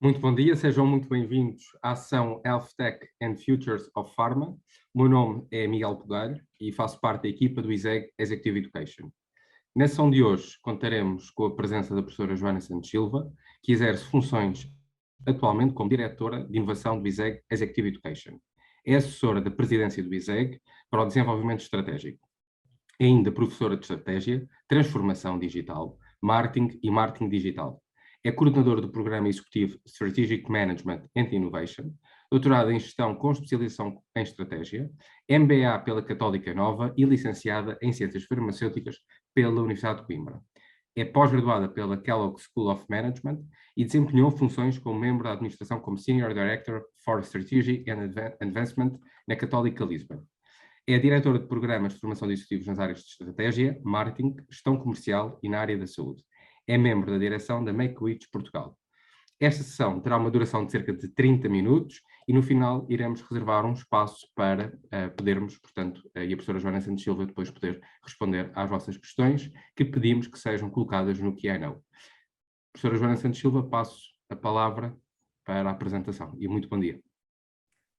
Muito bom dia, sejam muito bem-vindos à ação Health Tech and Futures of Pharma. O meu nome é Miguel Pugalho e faço parte da equipa do ISEG Executive Education. Na sessão de hoje contaremos com a presença da professora Joana Santos Silva, que exerce funções atualmente como diretora de inovação do ISEG Executive Education. É assessora da presidência do ISEG para o desenvolvimento estratégico. É ainda professora de estratégia, transformação digital, marketing e marketing digital. É coordenadora do Programa Executivo Strategic Management and Innovation, doutorada em Gestão com especialização em Estratégia, MBA pela Católica Nova e licenciada em Ciências Farmacêuticas pela Universidade de Coimbra. É pós-graduada pela Kellogg School of Management e desempenhou funções como membro da administração como Senior Director for Strategy and Advancement na Católica Lisbon. É diretora de programas de formação de executivos nas áreas de estratégia, marketing, gestão comercial e na área da saúde. É membro da direção da Make-A-Wish Portugal. Esta sessão terá uma duração de cerca de 30 minutos e no final iremos reservar um espaço para podermos, portanto, e a professora Joana Santos Silva depois poder responder às vossas questões que pedimos que sejam colocadas no Q&A. Professora Joana Santos Silva, passo a palavra para a apresentação e muito bom dia.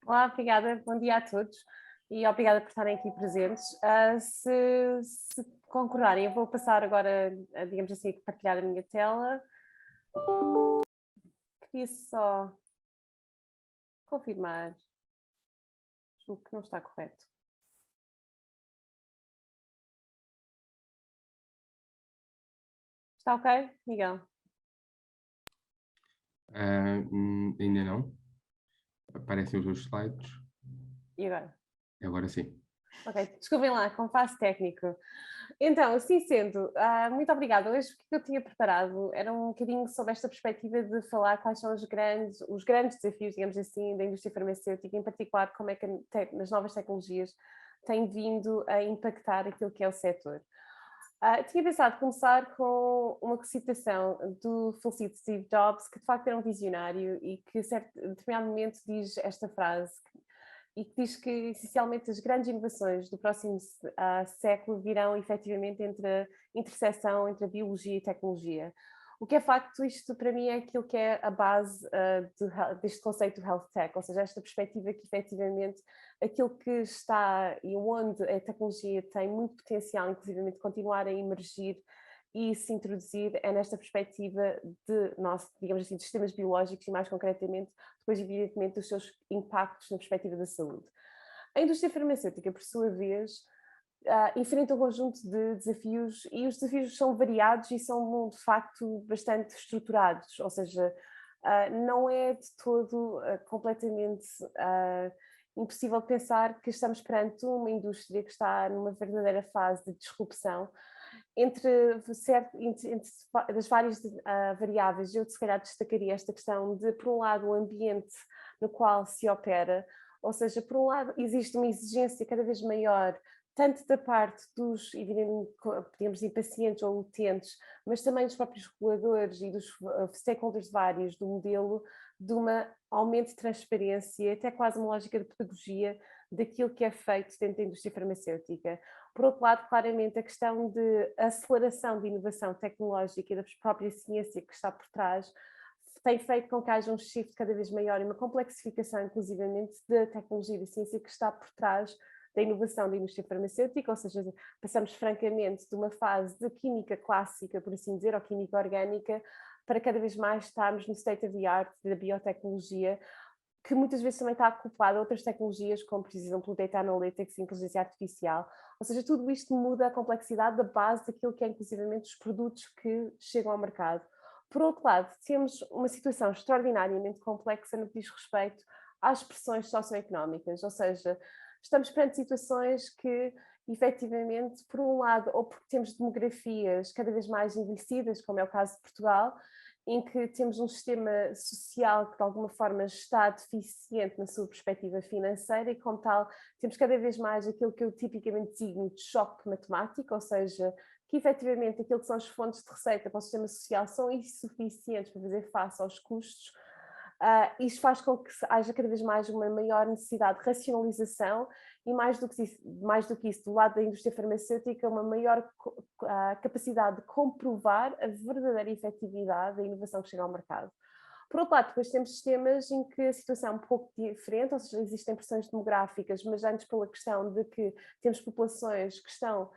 Olá, obrigada, bom dia a todos e obrigada por estarem aqui presentes. Se concordarem, eu vou passar agora, digamos assim, a partilhar a minha tela. Queria só confirmar, julgo que não está correto. Está ok, Miguel? Ainda não. Aparecem os dois slides. E agora? Agora sim. Ok, desculpem lá, compasso técnico. Então, assim sendo, muito obrigada. Hoje o que eu tinha preparado era um bocadinho sobre esta perspectiva de falar quais são os grandes desafios, digamos assim, da indústria farmacêutica, em particular como é que as novas tecnologias têm vindo a impactar aquilo que é o setor. Tinha pensado começar com uma citação do falecido Steve Jobs, que de facto era um visionário e que em determinado momento diz esta frase, e que diz que, essencialmente, as grandes inovações do próximo século virão, efetivamente, entre a interseção entre a biologia e a tecnologia. O que é facto, isto para mim é aquilo que é a base deste conceito do health tech, ou seja, esta perspectiva que, efetivamente, aquilo que está e onde a tecnologia tem muito potencial, inclusive, de continuar a emergir e se introduzir é nesta perspectiva de digamos assim, de sistemas biológicos e mais concretamente, depois evidentemente dos seus impactos na perspectiva da saúde. A indústria farmacêutica, por sua vez, enfrenta um conjunto de desafios e os desafios são variados e são de facto bastante estruturados, ou seja, não é de todo completamente impossível pensar que estamos perante uma indústria que está numa verdadeira fase de disrupção. Entre das várias variáveis, eu se calhar destacaria esta questão de, por um lado, o ambiente no qual se opera, ou seja, por um lado existe uma exigência cada vez maior, tanto da parte dos, digamos assim, pacientes ou utentes, mas também dos próprios reguladores e dos stakeholders vários do modelo, de um aumento de transparência, até quase uma lógica de pedagogia daquilo que é feito dentro da indústria farmacêutica. Por outro lado, claramente, a questão de aceleração de inovação tecnológica e da própria ciência que está por trás tem feito com que haja um shift cada vez maior e uma complexificação, inclusivamente, da tecnologia e da ciência que está por trás da inovação da indústria farmacêutica, ou seja, passamos francamente de uma fase de química clássica, por assim dizer, ou química orgânica, para cada vez mais estarmos no state of the art da biotecnologia, que muitas vezes também está acoplado a outras tecnologias, como, por exemplo, o Data Analytics e Inteligência Artificial. Ou seja, tudo isto muda a complexidade da base daquilo que é, inclusivamente, os produtos que chegam ao mercado. Por outro lado, temos uma situação extraordinariamente complexa no que diz respeito às pressões socioeconómicas, ou seja, estamos perante situações que, efetivamente, por um lado, ou porque temos demografias cada vez mais envelhecidas, como é o caso de Portugal, em que temos um sistema social que de alguma forma está deficiente na sua perspectiva financeira e como tal temos cada vez mais aquilo que eu tipicamente designo de choque matemático, ou seja, que efetivamente aquilo que são as fontes de receita para o sistema social são insuficientes para fazer face aos custos. Isto faz com que haja cada vez mais uma maior necessidade de racionalização e mais do que isso, do lado da indústria farmacêutica, uma maior capacidade de comprovar a verdadeira efetividade da inovação que chega ao mercado. Por outro lado, depois temos sistemas em que a situação é um pouco diferente, ou seja, existem pressões demográficas, mas antes pela questão de que temos populações que estão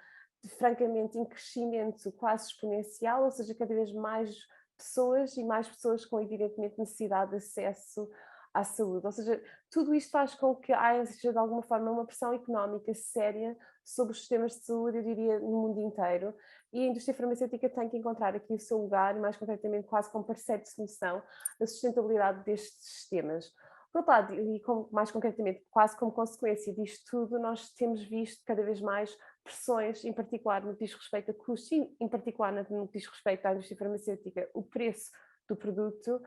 francamente em crescimento quase exponencial, ou seja, cada vez mais pessoas e mais pessoas com evidentemente necessidade de acesso à saúde. Ou seja, tudo isto faz com que haja de alguma forma uma pressão económica séria sobre os sistemas de saúde, eu diria, no mundo inteiro. E a indústria farmacêutica tem que encontrar aqui o seu lugar, e mais concretamente quase como parceiro de solução da sustentabilidade destes sistemas. Por outro lado, e mais concretamente, quase como consequência disto tudo, nós temos visto cada vez mais pressões, em particular no que diz respeito a custos, e em particular no que diz respeito à indústria farmacêutica, o preço do produto.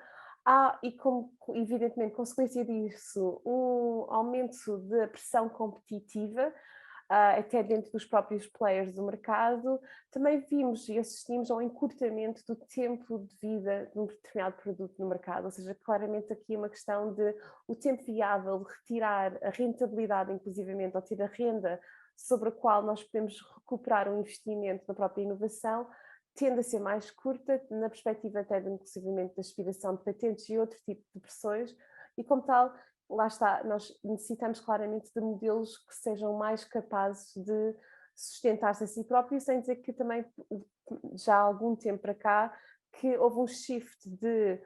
Há, e como evidentemente consequência disso, um aumento da pressão competitiva, até dentro dos próprios players do mercado. Também vimos e assistimos ao encurtamento do tempo de vida de um determinado produto no mercado, ou seja, claramente aqui uma questão de o tempo viável de retirar a rentabilidade, inclusivamente, ou ter a renda sobre a qual nós podemos recuperar um investimento na própria inovação, tende a ser mais curta, na perspectiva até de, inclusivamente, da expiração de patentes e outro tipo de pressões, e como tal, lá está, nós necessitamos claramente de modelos que sejam mais capazes de sustentar-se a si próprios, sem dizer que também já há algum tempo para cá que houve um shift de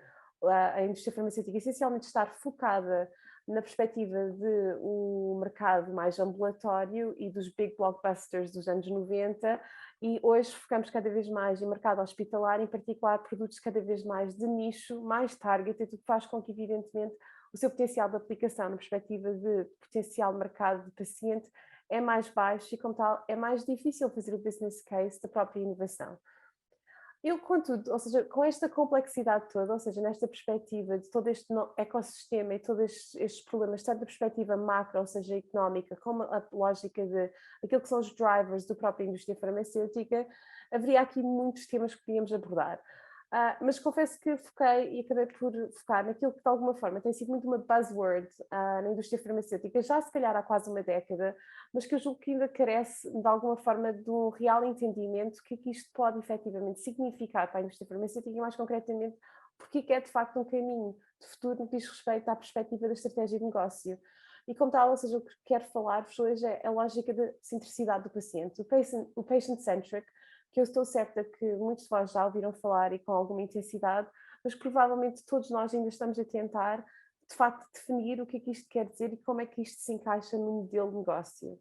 a indústria farmacêutica essencialmente estar focada na perspectiva de um mercado mais ambulatório e dos big blockbusters dos anos 90, e hoje focamos cada vez mais em mercado hospitalar, em particular produtos cada vez mais de nicho, mais target, o que faz com que, evidentemente, o seu potencial de aplicação na perspectiva de potencial mercado de paciente é mais baixo e, como tal, é mais difícil fazer o business case da própria inovação. Eu, contudo, ou seja, com esta complexidade toda, ou seja, nesta perspectiva de todo este ecossistema e todos estes problemas, tanto da perspectiva macro, ou seja, económica, como a lógica de aquilo que são os drivers da própria indústria farmacêutica, haveria aqui muitos temas que podíamos abordar. Mas confesso que foquei e acabei por focar naquilo que de alguma forma tem sido muito uma buzzword na indústria farmacêutica, já se calhar há quase uma década, mas que eu julgo que ainda carece de alguma forma de um real entendimento do que é que isto pode efetivamente significar para a indústria farmacêutica e mais concretamente porque é de facto um caminho de futuro no que diz respeito à perspectiva da estratégia de negócio. E como tal, ou seja, o que quero falar-vos hoje é a lógica da centricidade do paciente, o patient-centric, que eu estou certa que muitos de vós já ouviram falar e com alguma intensidade, mas provavelmente todos nós ainda estamos a tentar, de facto, definir o que é que isto quer dizer e como é que isto se encaixa no modelo de negócio.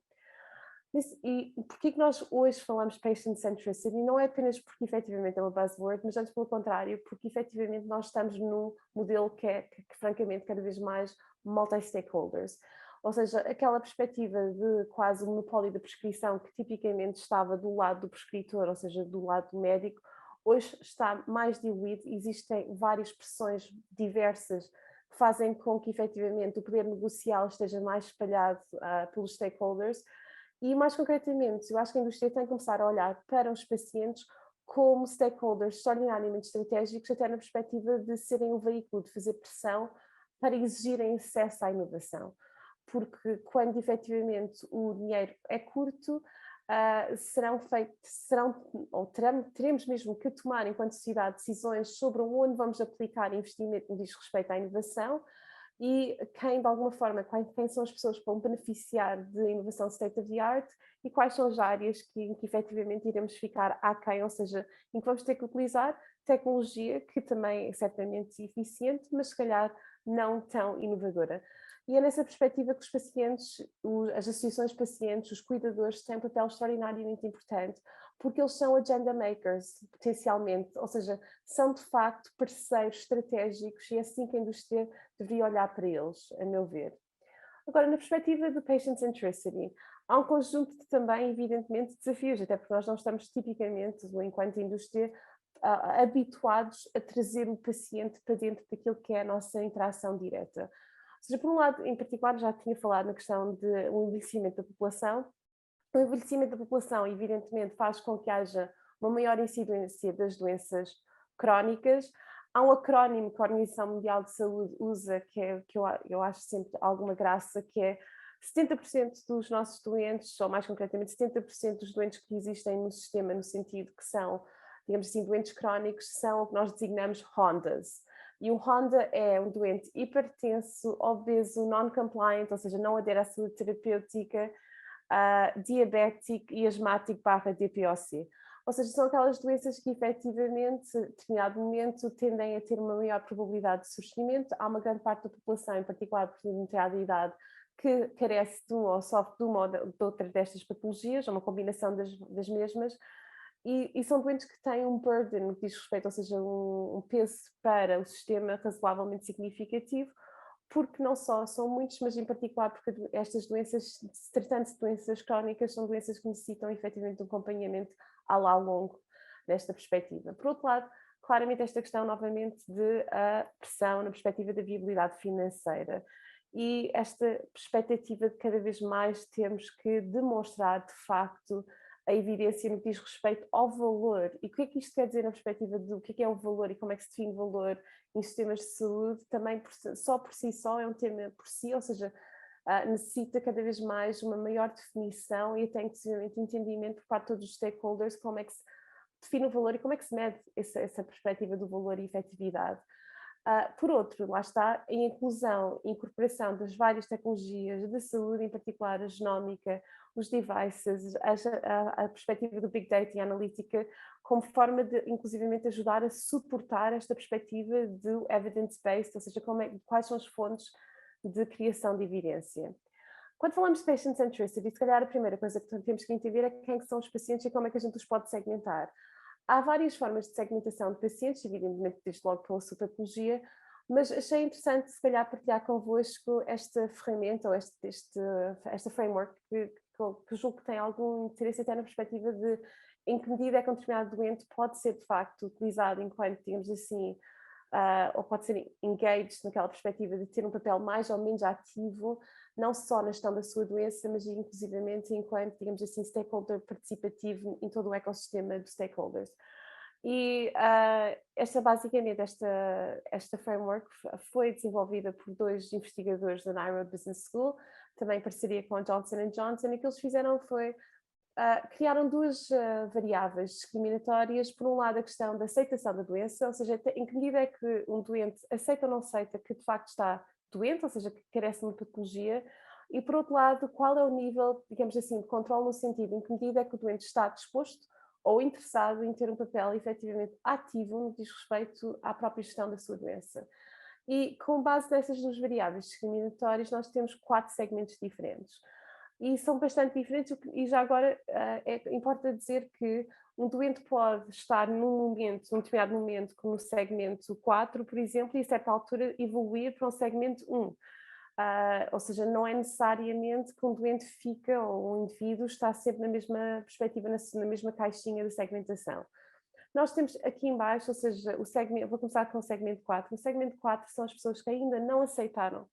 E porquê que nós hoje falamos patient centricity? Não é apenas porque efetivamente é uma buzzword, mas antes pelo contrário, porque efetivamente nós estamos num modelo que é, francamente, cada vez mais multi-stakeholders. Ou seja, aquela perspectiva de quase o monopólio da prescrição que tipicamente estava do lado do prescritor, ou seja, do lado do médico, hoje está mais diluído, existem várias pressões diversas que fazem com que efetivamente o poder negocial esteja mais espalhado pelos stakeholders. E mais concretamente, eu acho que a indústria tem que começar a olhar para os pacientes como stakeholders extraordinariamente estratégicos, até na perspectiva de serem um veículo de fazer pressão para exigirem acesso à inovação. Porque quando efetivamente o dinheiro é curto, teremos mesmo que tomar enquanto sociedade decisões sobre onde vamos aplicar investimento no que diz respeito à inovação e quem de alguma forma, quem são as pessoas que vão beneficiar de inovação state of the art e quais são as áreas em que efetivamente iremos ficar aquém, ou seja, em que vamos ter que utilizar tecnologia que também é certamente eficiente, mas se calhar não tão inovadora. E é nessa perspectiva que os pacientes, as associações de pacientes, os cuidadores têm um papel extraordinariamente importante, porque eles são agenda makers, potencialmente, ou seja, são de facto parceiros estratégicos e é assim que a indústria deveria olhar para eles, a meu ver. Agora, na perspectiva do patient centricity, há um conjunto de também, evidentemente, desafios, até porque nós não estamos tipicamente, enquanto indústria, habituados a trazer o paciente para dentro daquilo que é a nossa interação direta. Ou seja, por um lado, em particular, já tinha falado na questão do envelhecimento da população. O envelhecimento da população, evidentemente, faz com que haja uma maior incidência das doenças crónicas. Há um acrónimo que a Organização Mundial de Saúde usa, que eu acho sempre alguma graça, que é 70% dos nossos doentes, ou mais concretamente 70% dos doentes que existem no sistema, no sentido que são, digamos assim, doentes crónicos, são o que nós designamos Hondas. E o Honda é um doente hipertenso, obeso, non-compliant, ou seja, não adere à saúde terapêutica, diabético e asmático / DPOC. Ou seja, são aquelas doenças que efetivamente, em determinado momento, tendem a ter uma maior probabilidade de surgimento. Há uma grande parte da população, em particular por determinada idade, que carece de uma ou sofre de uma ou de outra destas patologias, ou uma combinação das mesmas, e são doentes que têm um burden no que diz respeito, ou seja, um peso para o sistema razoavelmente significativo, porque não só são muitos, mas em particular porque estas doenças, tratando-se de doenças crónicas, são doenças que necessitam efetivamente de um acompanhamento a lá longo desta perspectiva. Por outro lado, claramente esta questão novamente de pressão na perspectiva da viabilidade financeira e esta perspectiva de cada vez mais termos que demonstrar de facto a evidência no que diz respeito ao valor. E o que é que isto quer dizer na perspectiva do que é o valor e como é que se define valor em sistemas de saúde? Também só por si só é um tema por si, ou seja, necessita cada vez mais uma maior definição e até inclusivamente entendimento por parte de todos os stakeholders como é que se define o valor e como é que se mede essa perspectiva do valor e efetividade. Por outro, lá está, a inclusão e incorporação das várias tecnologias de saúde, em particular a genómica, os devices, a perspectiva do Big Data e a analítica, como forma de, inclusivamente, ajudar a suportar esta perspectiva do evidence-based, ou seja, quais são as fontes de criação de evidência. Quando falamos de patient centricity, se calhar a primeira coisa que temos que entender é quem são os pacientes e como é que a gente os pode segmentar. Há várias formas de segmentação de pacientes, evidentemente desde logo pela sua patologia, mas achei interessante se calhar partilhar convosco esta ferramenta ou esta framework que julgo que tem algum interesse até na perspectiva de em que medida é que um determinado doente pode ser de facto utilizado enquanto, digamos assim, ou pode ser engaged naquela perspectiva de ter um papel mais ou menos ativo, não só na gestão da sua doença, mas inclusivamente enquanto, digamos assim, stakeholder participativo em todo o ecossistema de stakeholders. E basicamente, esta framework foi desenvolvida por 2 investigadores da Naira Business School, também em parceria com a Johnson & Johnson, e o que eles fizeram foi criaram 2 variáveis discriminatórias. Por um lado, a questão da aceitação da doença, ou seja, em que medida é que um doente aceita ou não aceita que de facto está doente, ou seja, que carece de uma patologia, e por outro lado, qual é o nível, digamos assim, de controle no sentido em que medida é que o doente está disposto ou interessado em ter um papel efetivamente ativo no que diz respeito à própria gestão da sua doença. E com base nessas 2 variáveis discriminatórias, nós temos 4 segmentos diferentes. E são bastante diferentes, e já agora importa dizer que um doente pode estar num determinado momento, como no segmento 4, por exemplo, e a certa altura evoluir para um segmento 1. Ou seja, não é necessariamente que um doente fica, ou um indivíduo está sempre na mesma perspectiva, na mesma caixinha de segmentação. Nós temos aqui em baixo, ou seja, vou começar com o segmento 4. O segmento 4 são as pessoas que ainda não aceitaram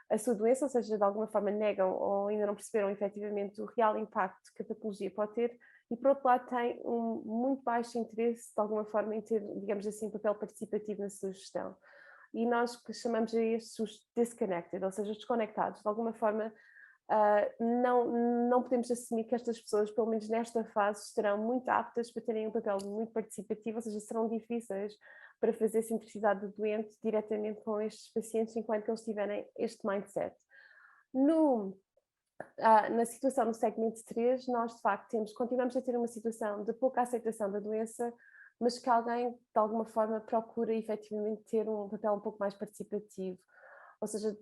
a sua doença, ou seja, de alguma forma negam ou ainda não perceberam efetivamente o real impacto que a patologia pode ter, e por outro lado tem um muito baixo interesse de alguma forma em ter, digamos assim, um papel participativo na sua gestão. E nós chamamos a estes os disconnected, ou seja, os desconectados. De alguma forma, não podemos assumir que estas pessoas, pelo menos nesta fase, estarão muito aptas para terem um papel muito participativo, ou seja, serão difíceis para fazer centricidade do doente diretamente com estes pacientes enquanto eles tiverem este mindset. Na situação no segmento 3, nós de facto continuamos a ter uma situação de pouca aceitação da doença, mas que alguém de alguma forma procura efetivamente ter um papel um pouco mais participativo. Ou seja,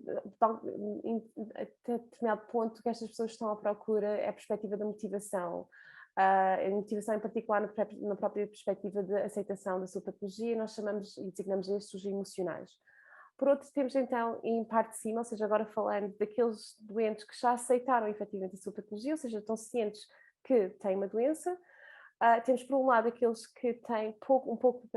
até determinado ponto que estas pessoas estão à procura é a perspectiva da motivação. A motivação em particular na própria perspectiva de aceitação da sua patologia, nós chamamos e designamos estes os emocionais. Por outro, temos então em parte de cima, ou seja, agora falando daqueles doentes que já aceitaram efetivamente a sua patologia, ou seja, estão cientes que têm uma doença. Temos por um lado aqueles que têm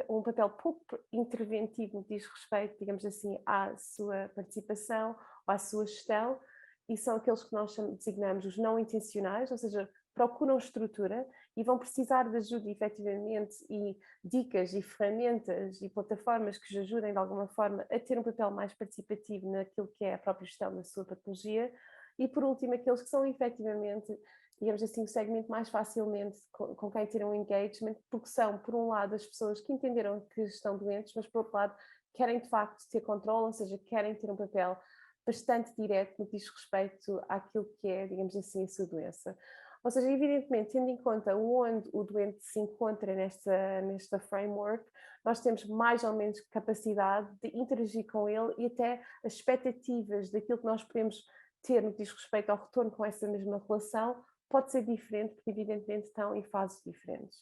um papel pouco interventivo no que diz respeito, digamos assim, à sua participação ou à sua gestão, e são aqueles que nós designamos os não intencionais, ou seja, procuram estrutura e vão precisar de ajuda efetivamente e dicas e ferramentas e plataformas que os ajudem de alguma forma a ter um papel mais participativo naquilo que é a própria gestão da sua patologia. E por último, aqueles que são efetivamente, digamos assim, o segmento mais facilmente com quem ter um engagement, porque são, por um lado, as pessoas que entenderam que estão doentes, mas por outro lado, querem de facto ter controle, ou seja, querem ter um papel bastante direto no que diz respeito àquilo que é, digamos assim, a sua doença. Ou seja, evidentemente, tendo em conta onde o doente se encontra nesta framework, nós temos mais ou menos capacidade de interagir com ele e até as expectativas daquilo que nós podemos ter no que diz respeito ao retorno com essa mesma relação pode ser diferente, porque evidentemente estão em fases diferentes.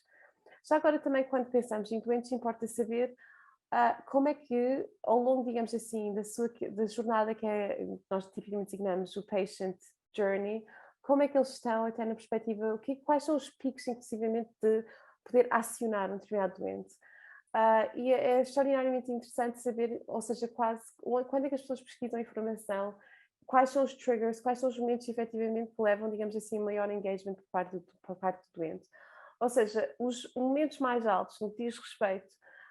Já agora também, quando pensamos em doentes, importa saber como é que, ao longo, digamos assim, da jornada nós tipicamente designamos o patient journey, como é que eles estão até na perspectiva, quais são os picos, inclusivamente, de poder acionar um determinado doente. E é extraordinariamente interessante saber, ou seja, quando é que as pessoas pesquisam informação, quais são os triggers, quais são os momentos efetivamente que levam, digamos assim, maior engagement por parte do doente. Ou seja, os momentos mais altos no que diz respeito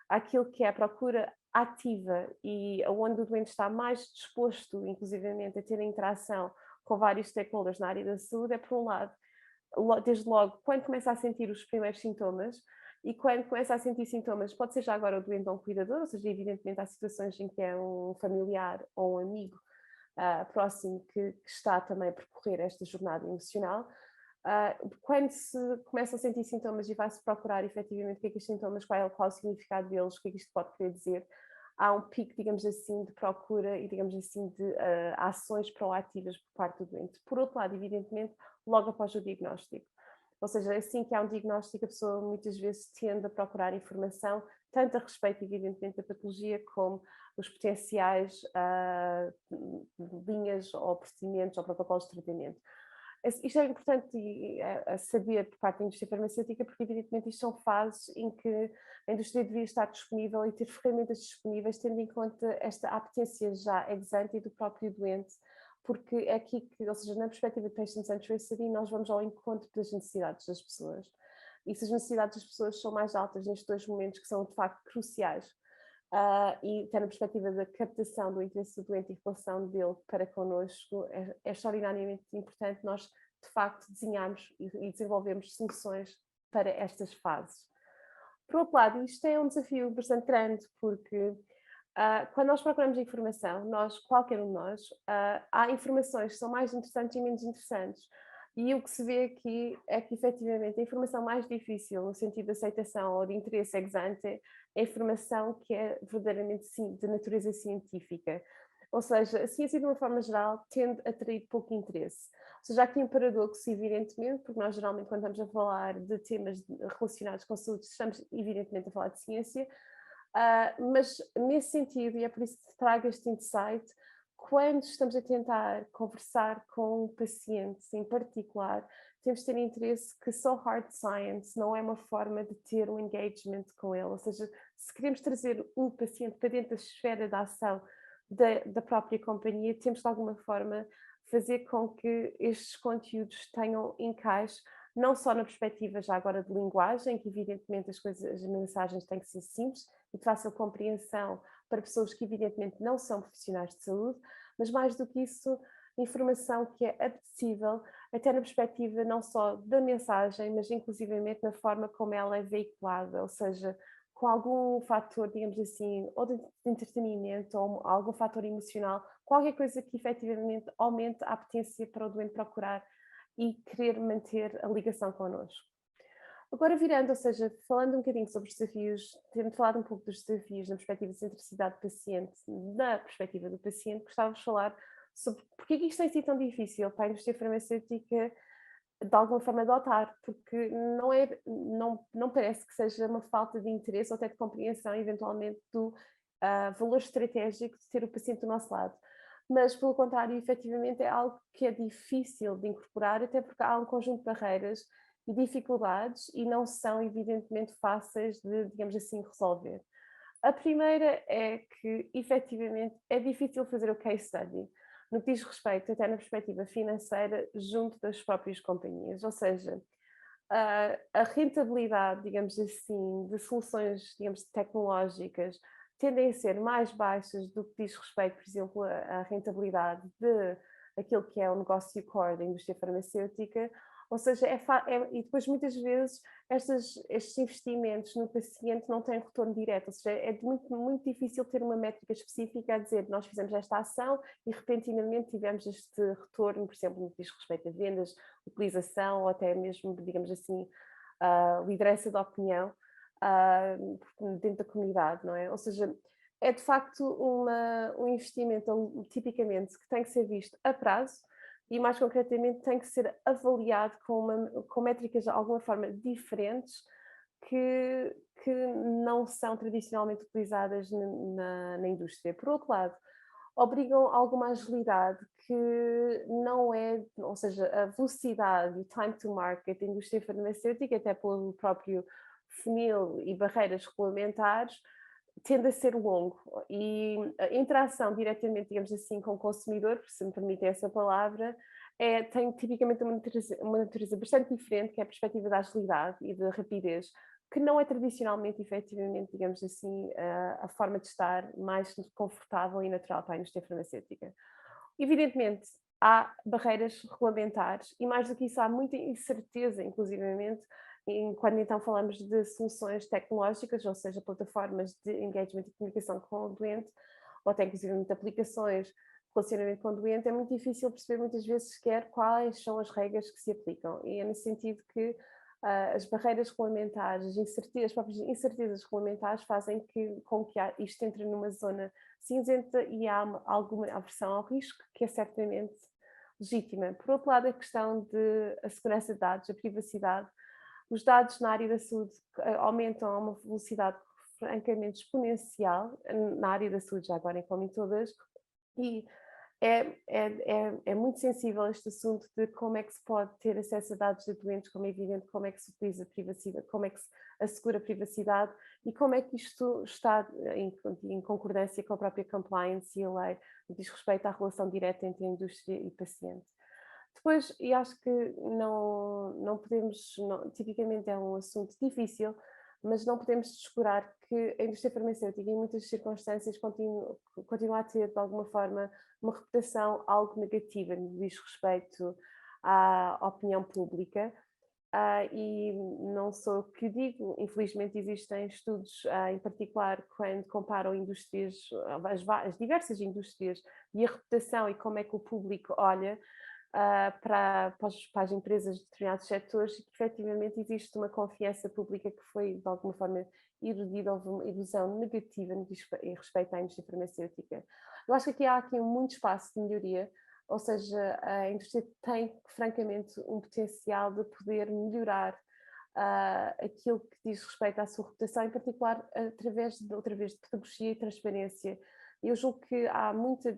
àquilo que é a procura ativa e onde o doente está mais disposto, inclusivamente, a ter interação com vários stakeholders na área da saúde, é por um lado, desde logo, quando começa a sentir os primeiros sintomas, e quando começa a sentir sintomas, pode ser já agora o doente ou um cuidador, ou seja, evidentemente há situações em que é um familiar ou um amigo próximo que está também a percorrer esta jornada emocional. Quando se começa a sentir sintomas e vai-se procurar efetivamente o que é que os sintomas, qual é o significado deles, o que é que isto pode querer dizer, há um pico, digamos assim, de procura e, digamos assim, de ações proativas por parte do doente. Por outro lado, evidentemente, logo após o diagnóstico. Ou seja, assim que há um diagnóstico, a pessoa muitas vezes tende a procurar informação, tanto a respeito, evidentemente, da patologia, como os potenciais linhas ou procedimentos ou protocolos de tratamento. Isto é importante saber por parte da indústria farmacêutica, porque evidentemente isto são fases em que a indústria devia estar disponível e ter ferramentas disponíveis, tendo em conta esta apetência já ex ante do próprio doente, porque é aqui que, ou seja, na perspectiva de Patient Centricity, nós vamos ao encontro das necessidades das pessoas. E se as necessidades das pessoas são mais altas nestes dois momentos que são de facto cruciais, e até na perspectiva da captação do interesse do doente e relação dele para connosco, é extraordinariamente importante nós, de facto, desenharmos e desenvolvermos soluções para estas fases. Por outro lado, isto é um desafio bastante grande, porque quando nós procuramos informação, qualquer um de nós, há informações que são mais interessantes e menos interessantes. E o que se vê aqui é que, efetivamente, a informação mais difícil, no sentido de aceitação ou de interesse ex ante, é a informação que é verdadeiramente de natureza científica. Ou seja, a ciência, de uma forma geral, tende a atrair pouco interesse. Ou seja, há aqui um paradoxo, evidentemente, porque nós, geralmente, quando estamos a falar de temas relacionados com saúde, estamos, evidentemente, a falar de ciência, mas nesse sentido, e é por isso que trago este insight, quando estamos a tentar conversar com pacientes em particular, temos de ter interesse que só hard science não é uma forma de ter um engagement com ele, ou seja, se queremos trazer o paciente para dentro da esfera da ação da própria companhia, temos de alguma forma fazer com que estes conteúdos tenham encaixe, não só na perspectiva já agora de linguagem, que evidentemente as mensagens têm que ser simples e de fácil compreensão para pessoas que evidentemente não são profissionais de saúde, mas mais do que isso, informação que é apetecível, até na perspectiva não só da mensagem, mas inclusivamente na forma como ela é veiculada, ou seja, com algum fator, digamos assim, ou de entretenimento, ou algum fator emocional, qualquer coisa que efetivamente aumente a apetência para o doente procurar e querer manter a ligação connosco. Agora virando, ou seja, falando um bocadinho sobre os desafios, tendo falado um pouco dos desafios na perspectiva de centricidade do paciente, da perspectiva do paciente, gostava de falar sobre porque é que isto tem sido tão difícil para a indústria farmacêutica de alguma forma adotar, porque não parece que seja uma falta de interesse ou até de compreensão, eventualmente, do valor estratégico de ter o paciente do nosso lado. Mas, pelo contrário, efetivamente é algo que é difícil de incorporar, até porque há um conjunto de barreiras e dificuldades e não são, evidentemente, fáceis de, digamos assim, resolver. A primeira é que, efetivamente, é difícil fazer o case study, no que diz respeito até na perspectiva financeira, junto das próprias companhias. Ou seja, a rentabilidade, digamos assim, de soluções, digamos, tecnológicas tendem a ser mais baixas do que diz respeito, por exemplo, à rentabilidade de aquilo que é o negócio core da indústria farmacêutica. Ou seja, e depois muitas vezes estes investimentos no paciente não têm retorno direto, ou seja, é muito difícil ter uma métrica específica a dizer nós fizemos esta ação e repentinamente tivemos este retorno, por exemplo, no que diz respeito a vendas, utilização ou até mesmo, digamos assim, liderança de opinião dentro da comunidade, não é? Ou seja, é de facto um investimento tipicamente que tem que ser visto a prazo e mais concretamente tem que ser avaliado com métricas de alguma forma diferentes que não são tradicionalmente utilizadas na indústria. Por outro lado, obrigam a alguma agilidade que não é, ou seja, a velocidade e time to market da indústria farmacêutica, até pelo próprio funil e barreiras regulamentares, tende a ser longo e a interação diretamente, digamos assim, com o consumidor, se me permitem essa palavra, tem tipicamente uma natureza bastante diferente, que é a perspectiva da agilidade e da rapidez, que não é tradicionalmente, efetivamente, digamos assim, a forma de estar mais confortável e natural para a indústria farmacêutica. Evidentemente, há barreiras regulamentares e, mais do que isso, há muita incerteza, inclusivamente, quando então falamos de soluções tecnológicas, ou seja, plataformas de engagement e comunicação com o doente, ou até inclusivamente aplicações de relacionamento com o doente, é muito difícil perceber muitas vezes sequer quais são as regras que se aplicam. E é nesse sentido que as barreiras regulamentares, as próprias incertezas regulamentares fazem com que isto entre numa zona cinzenta e há alguma aversão ao risco, que é certamente legítima. Por outro lado, a questão de segurança de dados, a privacidade, os dados na área da saúde aumentam a uma velocidade francamente exponencial, na área da saúde já agora, como em todas, e é muito sensível este assunto de como é que se pode ter acesso a dados de doentes, como é evidente, como é que se utiliza a privacidade, como é que se assegura a privacidade e como é que isto está em concordância com a própria compliance e a lei que diz respeito à relação direta entre a indústria e paciente. Depois, e acho que não podemos, tipicamente é um assunto difícil, mas não podemos descurar que a indústria farmacêutica, em muitas circunstâncias, continua a ter, de alguma forma, uma reputação algo negativa no que diz respeito à opinião pública. E não sou o que digo, infelizmente existem estudos, em particular, quando comparam indústrias, as diversas indústrias e a reputação e como é que o público olha para as empresas de determinados setores e que efetivamente existe uma confiança pública que foi de alguma forma erodida, houve uma erosão negativa em respeito à indústria farmacêutica. Eu acho que aqui há muito espaço de melhoria, ou seja, a indústria tem francamente um potencial de poder melhorar aquilo que diz respeito à sua reputação, em particular através de pedagogia e transparência. Eu julgo que há muita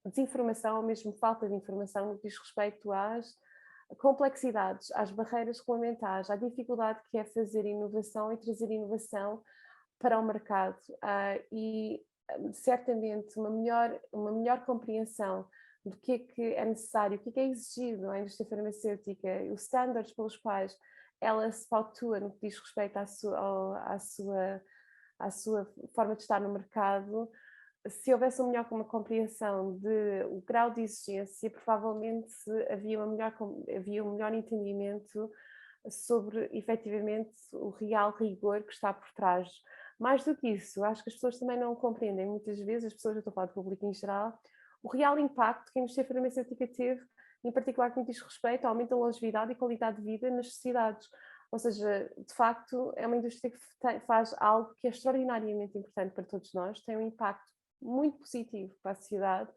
desinformação, ou mesmo falta de informação, no que diz respeito às complexidades, às barreiras regulamentares, à dificuldade que é fazer inovação e trazer inovação para o mercado. E certamente uma melhor compreensão do que é necessário, o que é exigido à indústria farmacêutica, os standards pelos quais ela se pautua no que diz respeito à sua forma de estar no mercado. Se houvesse uma compreensão do grau de exigência, provavelmente havia um melhor entendimento sobre, efetivamente, o real rigor que está por trás. Mais do que isso, acho que as pessoas também não compreendem, muitas vezes, as pessoas, eu estou a falar do público em geral, o real impacto que a indústria farmacêutica teve, em particular no que diz respeito ao aumento da longevidade e qualidade de vida nas sociedades. Ou seja, de facto, é uma indústria que faz algo que é extraordinariamente importante para todos nós, tem um impacto muito positivo para a sociedade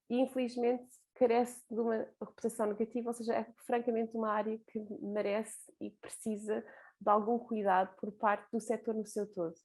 e, infelizmente, carece de uma reputação negativa, ou seja, é francamente uma área que merece e precisa de algum cuidado por parte do setor no seu todo.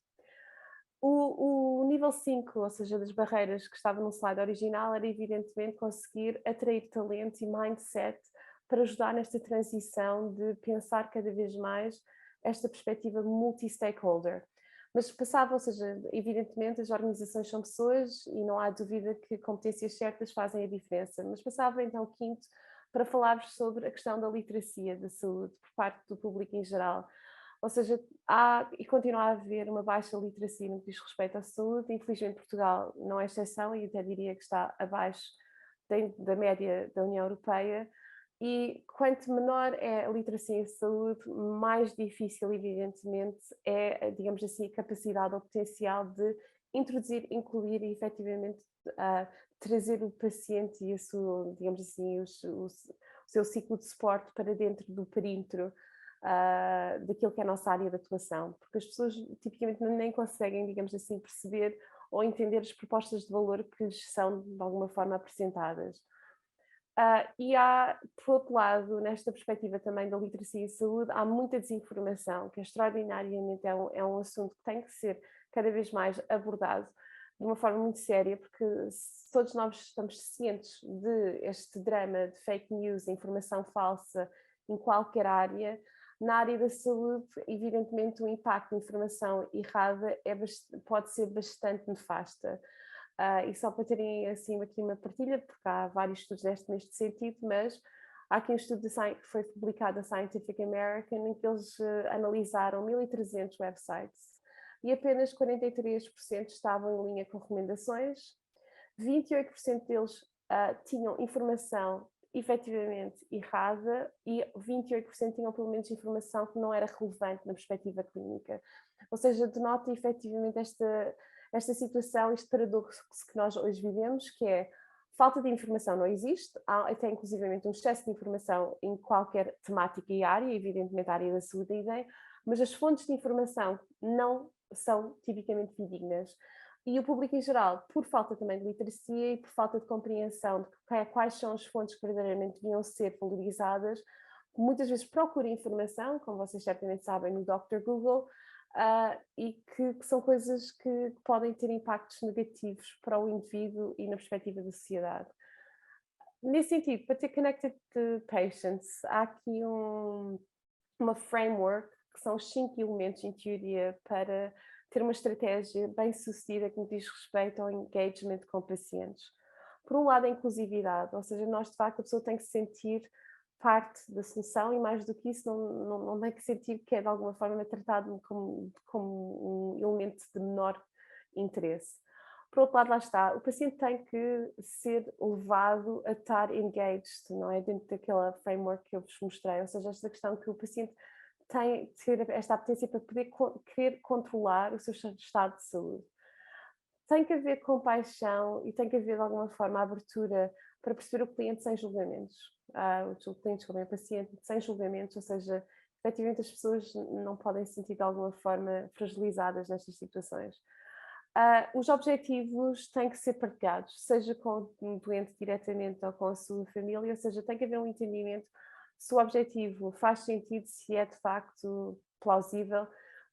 O nível 5, ou seja, das barreiras que estava no slide original, era evidentemente conseguir atrair talento e mindset para ajudar nesta transição de pensar cada vez mais esta perspectiva multi-stakeholder. Mas passava, ou seja, evidentemente as organizações são pessoas e não há dúvida que competências certas fazem a diferença, mas passava então o quinto para falar-vos sobre a questão da literacia da saúde por parte do público em geral. Ou seja, há e continua a haver uma baixa literacia no que diz respeito à saúde. Infelizmente Portugal não é exceção e até diria que está abaixo da média da União Europeia. E quanto menor é a literacia em saúde, mais difícil, evidentemente, é, digamos assim, a capacidade ou potencial de introduzir, incluir e efetivamente trazer o paciente e a sua, digamos assim, o seu ciclo de suporte para dentro do perímetro daquilo que é a nossa área de atuação, porque as pessoas tipicamente nem conseguem, digamos assim, perceber ou entender as propostas de valor que lhes são de alguma forma apresentadas. E há, por outro lado, nesta perspectiva também da literacia e saúde, há muita desinformação, que é extraordinariamente é um assunto que tem que ser cada vez mais abordado de uma forma muito séria, porque todos nós estamos cientes de este drama de fake news, informação falsa em qualquer área. Na área da saúde, evidentemente, o impacto de informação errada pode ser bastante nefasta. E só para terem assim aqui uma partilha, porque há vários estudos neste sentido, mas há aqui um estudo que foi publicado na Scientific American em que eles analisaram 1.300 websites e apenas 43% estavam em linha com recomendações, 28% deles tinham informação efetivamente errada e 28% tinham pelo menos informação que não era relevante na perspectiva clínica. Ou seja, denota efetivamente esta situação, este paradoxo que nós hoje vivemos, que é falta de informação não existe, há até inclusivamente um excesso de informação em qualquer temática e área, evidentemente a área da saúde é ideia, mas as fontes de informação não são tipicamente fidedignas. E o público em geral, por falta também de literacia e por falta de compreensão de quais são as fontes que verdadeiramente deviam ser valorizadas, muitas vezes procura informação, como vocês certamente sabem, no Dr. Google, e que são coisas que podem ter impactos negativos para o indivíduo e na perspectiva da sociedade. Nesse sentido, para ter connected to patients, há aqui uma framework, que são os 5 elementos, em teoria, para ter uma estratégia bem sucedida que diz respeito ao engagement com pacientes. Por um lado, a inclusividade, ou seja, nós de facto a pessoa tem que se sentir parte da solução e mais do que isso não tem que sentir que é de alguma forma tratado como um elemento de menor interesse. Por outro lado, lá está, o paciente tem que ser levado a estar engaged, não é? Dentro daquela framework que eu vos mostrei, ou seja, esta questão que o paciente tem de ter esta apetência para poder querer controlar o seu estado de saúde. Tem que haver compaixão e tem que haver de alguma forma abertura para perceber o cliente sem julgamentos. Os clientes como é o paciente sem julgamentos, ou seja, efetivamente as pessoas não podem se sentir de alguma forma fragilizadas nestas situações. Os objetivos têm que ser partilhados, seja com o doente diretamente ou com a sua família, ou seja, tem que haver um entendimento se o objetivo faz sentido, se é de facto plausível,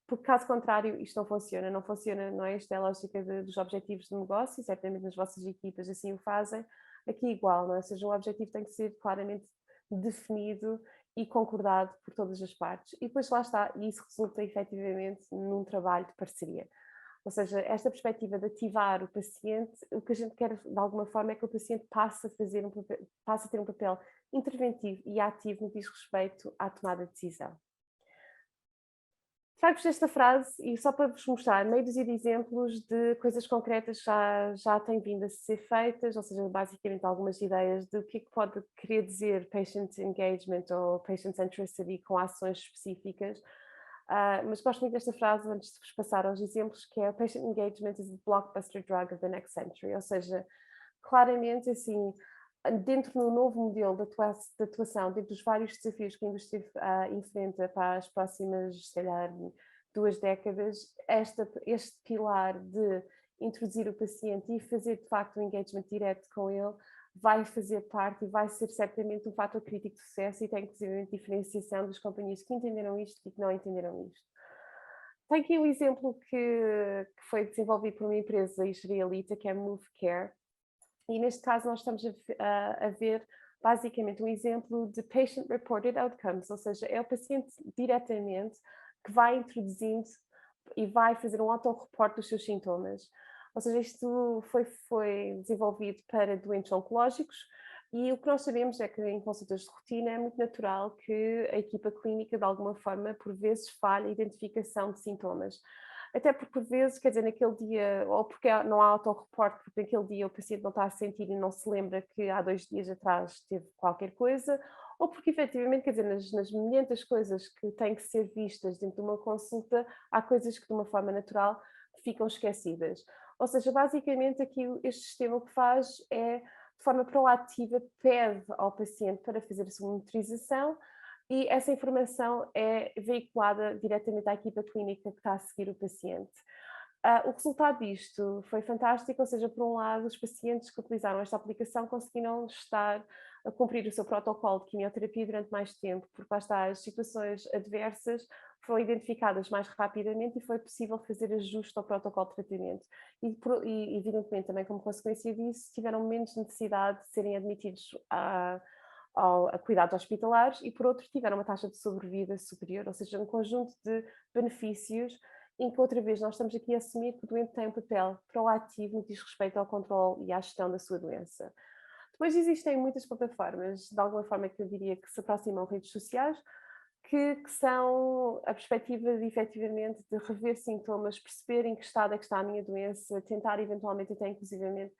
porque caso contrário isto não funciona, não é? Esta é a lógica dos objetivos de negócio, certamente nas vossas equipas assim o fazem, aqui igual, não é? Ou seja, o objetivo tem que ser claramente definido e concordado por todas as partes. E depois lá está, e isso resulta efetivamente num trabalho de parceria. Ou seja, esta perspectiva de ativar o paciente, o que a gente quer de alguma forma é que o paciente passe a ter um papel interventivo e ativo no que diz respeito à tomada de decisão. Trago-vos esta frase e só para vos mostrar meio dúzia de exemplos de coisas concretas que já têm vindo a ser feitas, ou seja, basicamente algumas ideias de o que pode querer dizer patient engagement ou patient centricity com ações específicas. Mas gosto muito desta frase antes de vos passar aos exemplos, que é patient engagement is the blockbuster drug of the next century, ou seja, claramente assim, dentro do novo modelo de atuação, dentro dos vários desafios que a indústria enfrenta para as próximas, se calhar, 2 décadas, este pilar de introduzir o paciente e fazer de facto um engagement direto com ele vai fazer parte e vai ser certamente um fator crítico de sucesso e tem inclusive diferenciação das companhias que entenderam isto e que não entenderam isto. Tem aqui um exemplo que foi desenvolvido por uma empresa israelita que é MoveCare, e neste caso nós estamos a ver basicamente um exemplo de Patient Reported Outcomes, ou seja, é o paciente diretamente que vai introduzindo e vai fazer um autorreporte dos seus sintomas. Ou seja, isto foi desenvolvido para doentes oncológicos e o que nós sabemos é que em consultas de rotina é muito natural que a equipa clínica de alguma forma por vezes falhe a identificação de sintomas. Até porque por vezes, quer dizer, naquele dia, ou porque não há autorreporte, porque naquele dia o paciente não está a sentir e não se lembra que há 2 dias atrás teve qualquer coisa, ou porque efetivamente, quer dizer, nas milhentas coisas que têm que ser vistas dentro de uma consulta, há coisas que de uma forma natural ficam esquecidas. Ou seja, basicamente aqui este sistema o que faz é, de forma proativa, pede ao paciente para fazer a sua monitorização e essa informação é veiculada diretamente à equipa clínica que está a seguir o paciente. O resultado disto foi fantástico, ou seja, por um lado, os pacientes que utilizaram esta aplicação conseguiram estar a cumprir o seu protocolo de quimioterapia durante mais tempo, porque lá está, as situações adversas foram identificadas mais rapidamente e foi possível fazer ajuste ao protocolo de tratamento. E evidentemente, também como consequência disso, tiveram menos necessidade de serem admitidos a cuidados hospitalares e, por outro, tiveram uma taxa de sobrevida superior, ou seja, um conjunto de benefícios em que, outra vez, nós estamos aqui a assumir que o doente tem um papel proativo no que diz respeito ao controle e à gestão da sua doença. Depois existem muitas plataformas, de alguma forma que eu diria que se aproximam redes sociais, que são a perspectiva de, efetivamente, de rever sintomas, perceber em que estado é que está a minha doença, tentar eventualmente até inclusivamente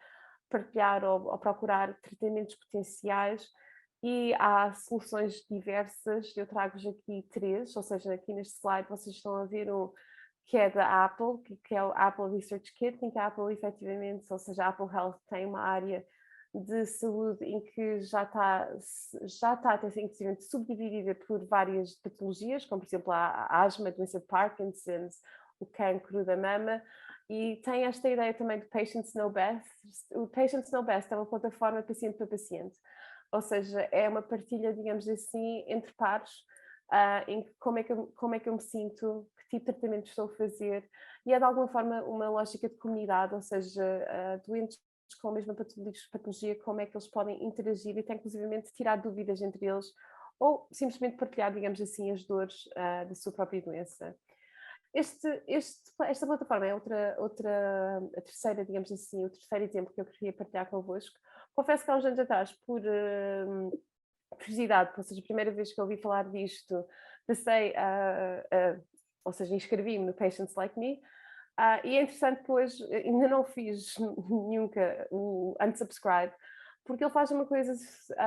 partilhar ou procurar tratamentos potenciais, e há soluções diversas, eu trago-vos aqui 3, ou seja, aqui neste slide vocês estão a ver um que é da Apple, que é o Apple Research Kit, em que a Apple efetivamente, ou seja, a Apple Health tem uma área de saúde em que já está até inclusive subdividida por várias patologias, como por exemplo a asma, a doença de Parkinson's, o cancro da mama, e tem esta ideia também do Patients Know Best. O Patients Know Best é uma plataforma paciente para paciente, ou seja, é uma partilha, digamos assim, entre pares, em que como é que eu me sinto, que tipo de tratamento estou a fazer, e é de alguma forma uma lógica de comunidade, ou seja, doentes com a mesma patologia, como é que eles podem interagir e até inclusivamente tirar dúvidas entre eles, ou simplesmente partilhar, digamos assim, as dores da sua própria doença. Esta plataforma é a terceira, digamos assim, o terceiro exemplo que eu queria partilhar convosco. Confesso que há uns anos atrás, por curiosidade, ou seja, a primeira vez que eu ouvi falar disto, passei ou seja, inscrevi-me no Patients Like Me, e é interessante, pois, ainda não fiz nunca o unsubscribe, porque ele faz uma coisa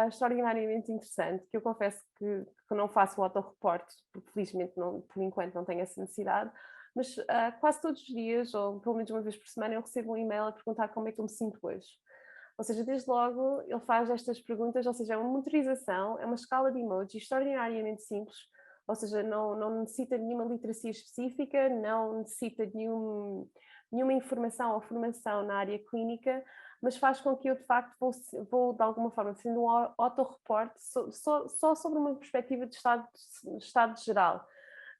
extraordinariamente interessante, que eu confesso que não faço o autorreporte, porque felizmente, não, por enquanto, não tenho essa necessidade, mas quase todos os dias, ou pelo menos uma vez por semana, eu recebo um e-mail a perguntar como é que eu me sinto hoje. Ou seja, desde logo ele faz estas perguntas, ou seja, é uma monitorização, é uma escala de emojis extraordinariamente simples, ou seja, não necessita de nenhuma literacia específica, não necessita de nenhuma informação ou formação na área clínica, mas faz com que eu, de facto, vou de alguma forma, fazendo um autorreporte só sobre uma perspectiva de estado geral.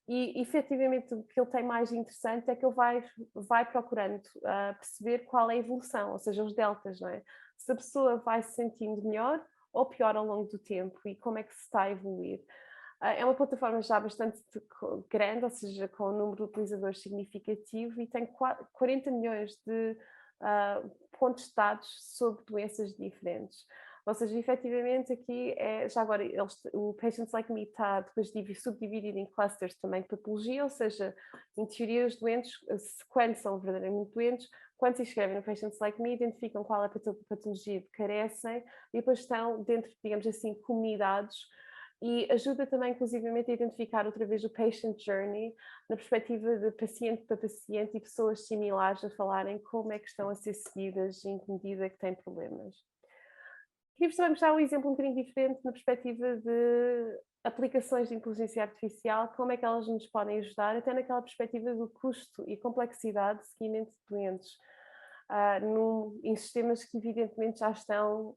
E efetivamente o que ele tem mais interessante é que ele vai procurando perceber qual é a evolução, ou seja, os deltas, não é? Se a pessoa vai se sentindo melhor ou pior ao longo do tempo e como é que se está a evoluir. É uma plataforma já bastante grande, ou seja, com um número de utilizadores significativo, e tem 40 milhões de pontos de dados sobre doenças diferentes. Ou seja, efetivamente aqui, já agora, o Patients Like Me está depois subdividido em clusters também de patologia, ou seja, em teoria os doentes, quando são verdadeiramente doentes, quando se inscrevem no Patients Like Me, identificam qual é a patologia que carecem e depois estão dentro, digamos assim, comunidades, e ajuda também, inclusivamente, a identificar outra vez o patient journey na perspectiva de paciente para paciente e pessoas similares a falarem como é que estão a ser seguidas em que medida que têm problemas. Queria-vos também mostrar um exemplo um bocadinho diferente na perspectiva de aplicações de inteligência artificial, como é que elas nos podem ajudar, até naquela perspectiva do custo e complexidade de seguimento de doentes, em sistemas que evidentemente já estão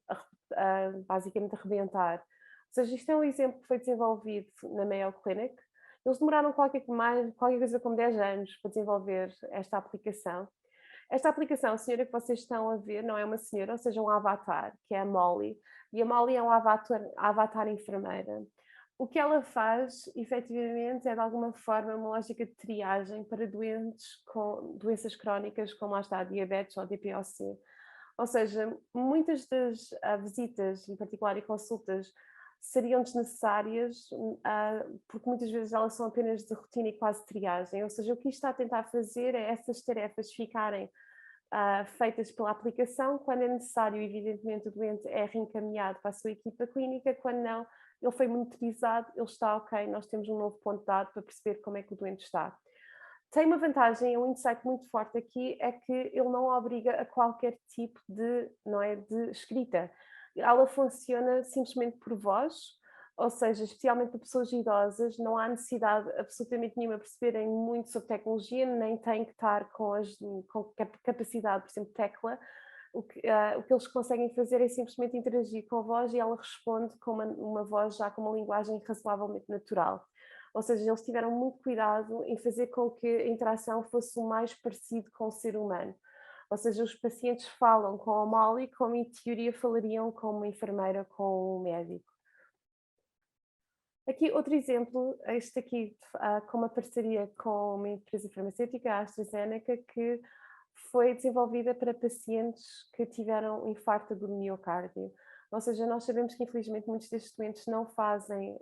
basicamente a rebentar. Ou seja, isto é um exemplo que foi desenvolvido na Mayo Clinic. Eles demoraram qualquer coisa como 10 anos para desenvolver esta aplicação. Esta aplicação, a senhora que vocês estão a ver, não é uma senhora, ou seja, um avatar, que é a Molly. E a Molly é um avatar enfermeira. O que ela faz, efetivamente, é de alguma forma uma lógica de triagem para doentes com doenças crónicas, como lá está a diabetes ou a DPOC. Ou seja, muitas das visitas, em particular, e consultas, seriam desnecessárias, porque muitas vezes elas são apenas de rotina e quase triagem. Ou seja, o que isto está a tentar fazer é essas tarefas ficarem feitas pela aplicação. Quando é necessário, evidentemente, o doente é reencaminhado para a sua equipa clínica, quando não, ele foi monitorizado, ele está ok, nós temos um novo ponto de dado para perceber como é que o doente está. Tem uma vantagem, um insight muito forte aqui, é que ele não obriga a qualquer tipo de, não é, de escrita. Ela funciona simplesmente por voz, ou seja, especialmente para pessoas idosas, não há necessidade absolutamente nenhuma de perceberem muito sobre tecnologia, nem têm que estar com capacidade, por exemplo, tecla. O que eles conseguem fazer é simplesmente interagir com a voz e ela responde com uma voz já com uma linguagem razoavelmente natural. Ou seja, eles tiveram muito cuidado em fazer com que a interação fosse o mais parecido com o ser humano. Ou seja, os pacientes falam com a Molly como em teoria falariam com uma enfermeira, com um médico. Aqui outro exemplo, este aqui com uma parceria com uma empresa farmacêutica, a AstraZeneca, que foi desenvolvida para pacientes que tiveram infarto do miocárdio. Ou seja, nós sabemos que infelizmente muitos destes doentes não fazem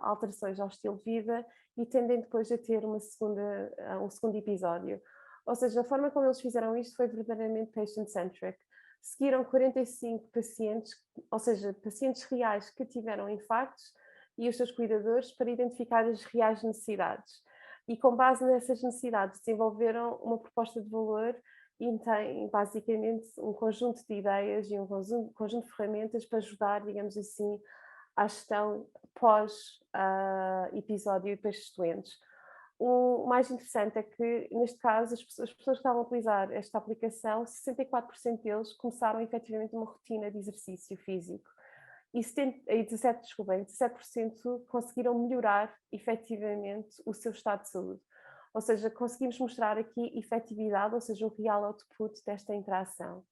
alterações ao estilo de vida e tendem depois a ter um segundo episódio. Ou seja, a forma como eles fizeram isto foi verdadeiramente patient-centric. Seguiram 45 pacientes, ou seja, pacientes reais que tiveram infartos, e os seus cuidadores para identificar as reais necessidades. E com base nessas necessidades desenvolveram uma proposta de valor e tem basicamente um conjunto de ideias e um conjunto de ferramentas para ajudar, digamos assim, à gestão pós-episódio para estes doentes. O mais interessante é que, neste caso, as pessoas que estavam a utilizar esta aplicação, 64% deles começaram efetivamente uma rotina de exercício físico. E 17% conseguiram melhorar efetivamente o seu estado de saúde. Ou seja, conseguimos mostrar aqui efetividade, ou seja, o real output desta interação.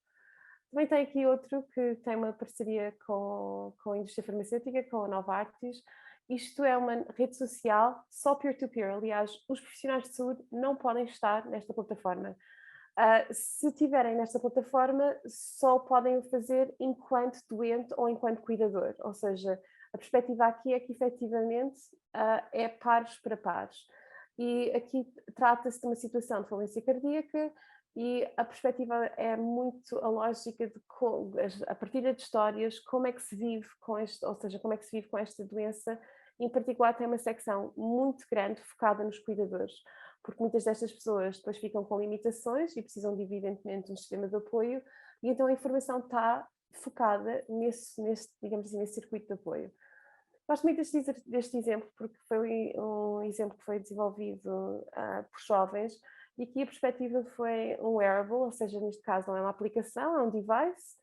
Também tem aqui outro que tem uma parceria com a indústria farmacêutica, com a Novartis. Isto é uma rede social só peer-to-peer. Aliás, os profissionais de saúde não podem estar nesta plataforma. Se estiverem nesta plataforma, só podem o fazer enquanto doente ou enquanto cuidador. Ou seja, a perspectiva aqui é que efetivamente é pares para pares. E aqui trata-se de uma situação de falência cardíaca e a perspectiva é muito a lógica de a partilha de histórias, como é que se vive com este, ou seja, como é que se vive com esta doença. Em particular tem uma secção muito grande focada nos cuidadores, porque muitas destas pessoas depois ficam com limitações e precisam de, evidentemente, um sistema de apoio, e então a informação está focada digamos assim, nesse circuito de apoio. Gosto muito deste exemplo, porque foi um exemplo que foi desenvolvido por jovens, e aqui a perspectiva foi um wearable, ou seja, neste caso não é uma aplicação, é um device,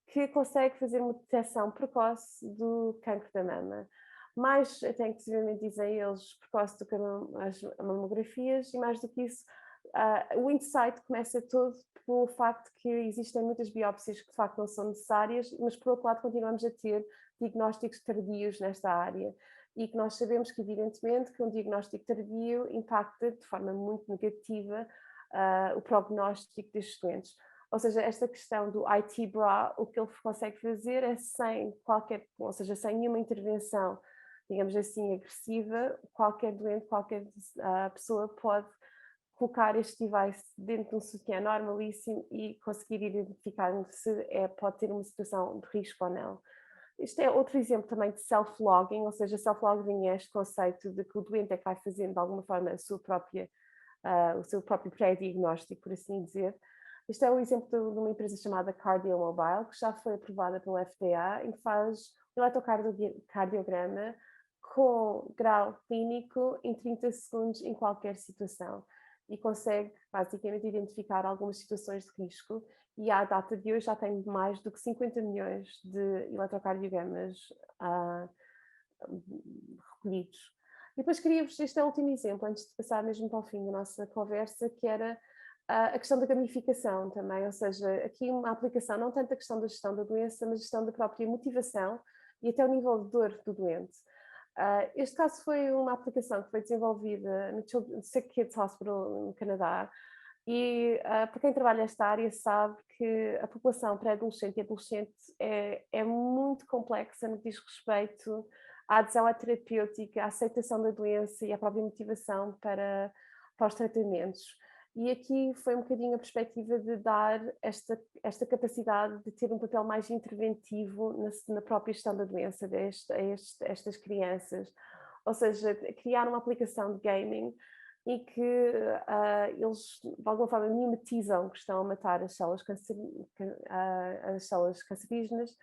que consegue fazer uma detecção precoce do cancro da mama. Mais, até inclusivamente dizem eles, precoce do que as mamografias, e mais do que isso, o insight começa todo pelo facto que existem muitas biópsias que de facto não são necessárias, mas por outro lado continuamos a ter diagnósticos tardios nesta área, e que nós sabemos que evidentemente que um diagnóstico tardio impacta de forma muito negativa o prognóstico destes doentes. Ou seja, esta questão do IT bra, o que ele consegue fazer é sem qualquer, ou seja, sem nenhuma intervenção, digamos assim, agressiva, qualquer doente, qualquer pessoa pode colocar este device dentro de um sutiã normalíssimo e conseguir identificar se pode ter uma situação de risco ou não. Isto é outro exemplo também de self-logging, ou seja, self-logging é este conceito de que o doente é que vai fazendo de alguma forma o seu próprio pré-diagnóstico, por assim dizer. Este é um exemplo de uma empresa chamada CardioMobile, que já foi aprovada pelo FDA, em que faz um eletrocardiograma com grau clínico em 30 segundos em qualquer situação, e consegue basicamente identificar algumas situações de risco, e à data de hoje já tem mais do que 50 milhões de eletrocardiogramas recolhidos. E depois queria-vos, este é o último exemplo, antes de passar mesmo para o fim da nossa conversa, que era a questão da gamificação também, ou seja, aqui uma aplicação, não tanto a questão da gestão da doença, mas a gestão da própria motivação e até o nível de dor do doente. Este caso foi uma aplicação que foi desenvolvida no Sick Kids Hospital, no Canadá, e para quem trabalha nesta área sabe que a população pré-adolescente e adolescente é muito complexa no que diz respeito à adesão à terapêutica, à aceitação da doença e à própria motivação para os tratamentos. E aqui foi um bocadinho a perspectiva de dar esta capacidade de ter um papel mais interventivo na própria gestão da doença estas crianças. Ou seja, criar uma aplicação de gaming e que eles, de alguma forma, mimetizam que estão a matar as células cancerígenas.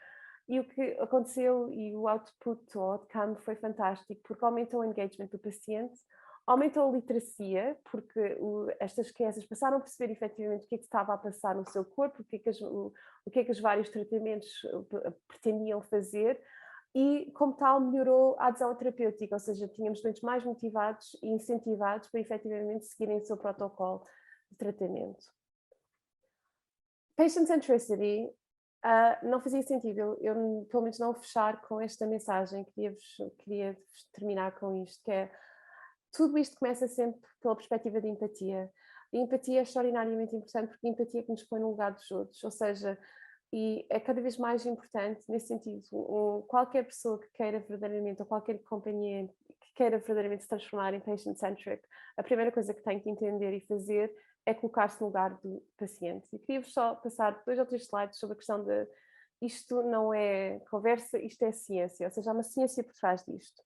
E o que aconteceu e o output, o outcome, foi fantástico, porque aumentou o engagement do paciente, aumentou a literacia, porque estas crianças passaram a perceber efetivamente o que é que estava a passar no seu corpo, o que é que os vários tratamentos pretendiam fazer, e como tal melhorou a adesão terapêutica, ou seja, tínhamos doentes mais motivados e incentivados para efetivamente seguirem o seu protocolo de tratamento. Patient centricity não fazia sentido eu pelo menos não fechar com esta mensagem, queria terminar com isto, que é tudo isto começa sempre pela perspectiva de empatia. A empatia é extraordinariamente importante porque a empatia é que nos põe no lugar dos outros, ou seja, e é cada vez mais importante nesse sentido. Qualquer pessoa que queira verdadeiramente, ou qualquer companhia que queira verdadeiramente se transformar em patient-centric, a primeira coisa que tem que entender e fazer é colocar-se no lugar do paciente. E queria-vos só passar 2 ou 3 slides sobre a questão de isto não é conversa, isto é ciência, ou seja, há uma ciência por trás disto.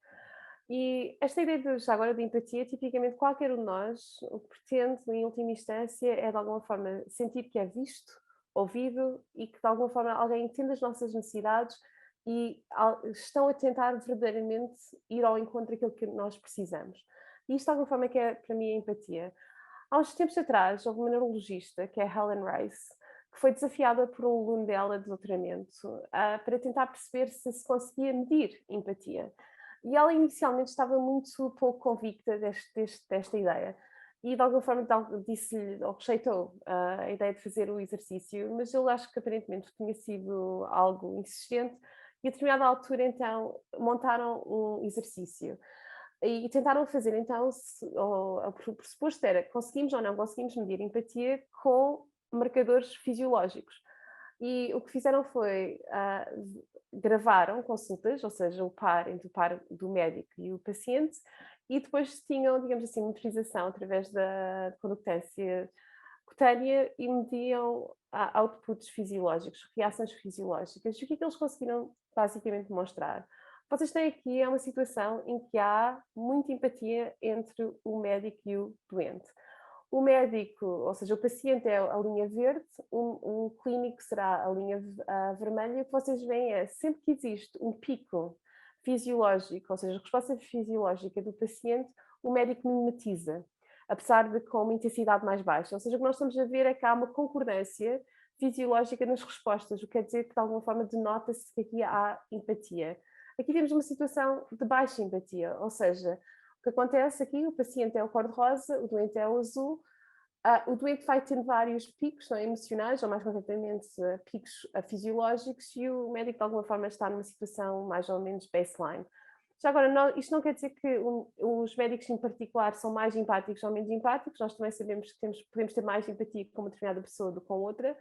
E esta ideia já agora de empatia, tipicamente qualquer um de nós, o que pretende, em última instância, é de alguma forma sentir que é visto, ouvido e que de alguma forma alguém entende as nossas necessidades e estão a tentar verdadeiramente ir ao encontro daquilo que nós precisamos. E isto de alguma forma que é para mim a empatia. Há uns tempos atrás houve uma neurologista, que é Helen Rice, que foi desafiada por um aluno dela de doutoramento para tentar perceber se conseguia medir empatia. E ela inicialmente estava muito pouco convicta desta ideia. E de alguma forma disse-lhe, ou rejeitou a ideia de fazer o exercício, mas eu acho que aparentemente tinha sido algo insistente. E a determinada altura, então, montaram um exercício. E tentaram fazer, então, o pressuposto era, conseguimos ou não conseguimos medir empatia com marcadores fisiológicos. E o que fizeram foi, gravaram consultas, ou seja, entre o par do médico e o paciente, e depois tinham, digamos assim, monitorização através da conductância cutânea e mediam outputs fisiológicos, reações fisiológicas. E o que é que eles conseguiram basicamente demonstrar? Vocês têm aqui uma situação em que há muita empatia entre o médico e o doente. O médico, ou seja, o paciente é a linha verde, o clínico será a linha vermelha, e o que vocês veem é, sempre que existe um pico fisiológico, ou seja, a resposta fisiológica do paciente, o médico mimetiza, apesar de com uma intensidade mais baixa. Ou seja, o que nós estamos a ver é que há uma concordância fisiológica nas respostas, o que quer dizer que de alguma forma denota-se que aqui há empatia. Aqui temos uma situação de baixa empatia, ou seja, o que acontece aqui, o paciente é o cor-de-rosa, o doente é o azul, o doente vai tendo vários picos, não é, emocionais, ou mais concretamente picos fisiológicos, e o médico de alguma forma está numa situação mais ou menos baseline. Já agora, isto não quer dizer que os médicos em particular são mais empáticos ou menos empáticos, nós também sabemos que podemos ter mais empatia com uma determinada pessoa do que com outra,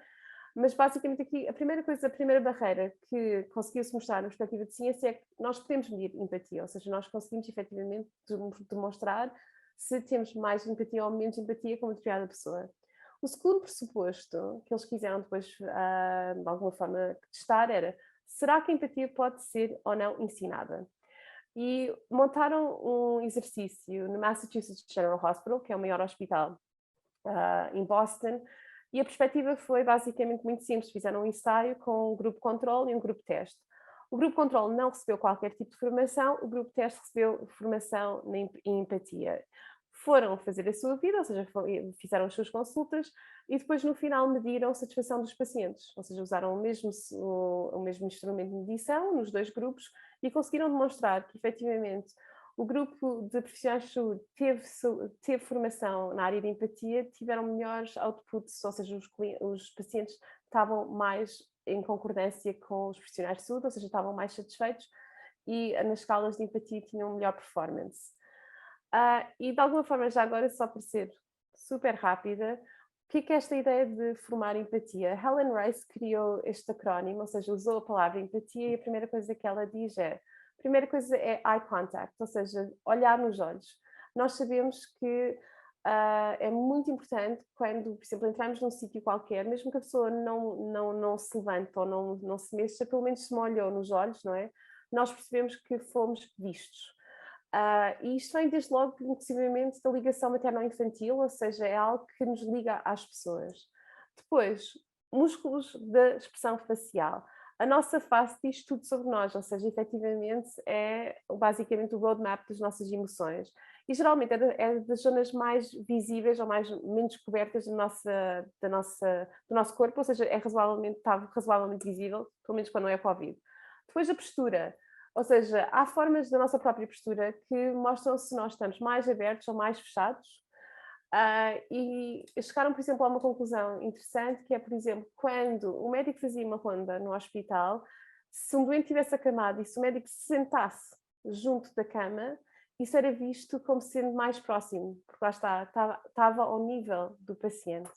mas basicamente aqui a primeira barreira que conseguiu-se mostrar na perspectiva de ciência é que nós podemos medir empatia, ou seja, nós conseguimos efetivamente demonstrar se temos mais empatia ou menos empatia com uma determinada pessoa. O segundo pressuposto que eles quiseram depois, de alguma forma, testar era: será que a empatia pode ser ou não ensinada? E montaram um exercício no Massachusetts General Hospital, que é o maior hospital em Boston, e a perspectiva foi basicamente muito simples. Fizeram um ensaio com um grupo controle e um grupo teste. O grupo controle não recebeu qualquer tipo de formação, o grupo teste recebeu formação em empatia. Foram fazer a sua vida, ou seja, fizeram as suas consultas e depois no final mediram a satisfação dos pacientes, ou seja, usaram o mesmo instrumento de medição nos 2 grupos e conseguiram demonstrar que efetivamente o grupo de profissionais de saúde teve formação na área de empatia, tiveram melhores outputs, ou seja, os pacientes estavam mais em concordância com os profissionais de saúde, ou seja, estavam mais satisfeitos e nas escalas de empatia tinham melhor performance. E de alguma forma, já agora, só para ser super rápida, o que é esta ideia de formar empatia? Helen Rice criou este acrónimo, ou seja, usou a palavra empatia e a primeira coisa que ela diz é: a primeira coisa é eye contact, ou seja, olhar nos olhos. Nós sabemos que é muito importante quando, por exemplo, entramos num sítio qualquer, mesmo que a pessoa não se levante ou não se mexa, pelo menos se molhou nos olhos, não é? Nós percebemos que fomos vistos. E isto vem desde logo, inclusivamente, da ligação materno-infantil, ou seja, é algo que nos liga às pessoas. Depois, músculos da expressão facial. A nossa face diz tudo sobre nós, ou seja, efetivamente é basicamente o roadmap das nossas emoções. E geralmente é das zonas mais visíveis ou menos cobertas do nosso corpo, ou seja, está razoavelmente visível, pelo menos quando não é Covid. Depois a postura, ou seja, há formas da nossa própria postura que mostram se nós estamos mais abertos ou mais fechados. E chegaram, por exemplo, a uma conclusão interessante, que é, por exemplo, quando o médico fazia uma ronda no hospital, se um doente estivesse acamado e se o médico se sentasse junto da cama, isso era visto como sendo mais próximo, porque lá estava ao nível do paciente.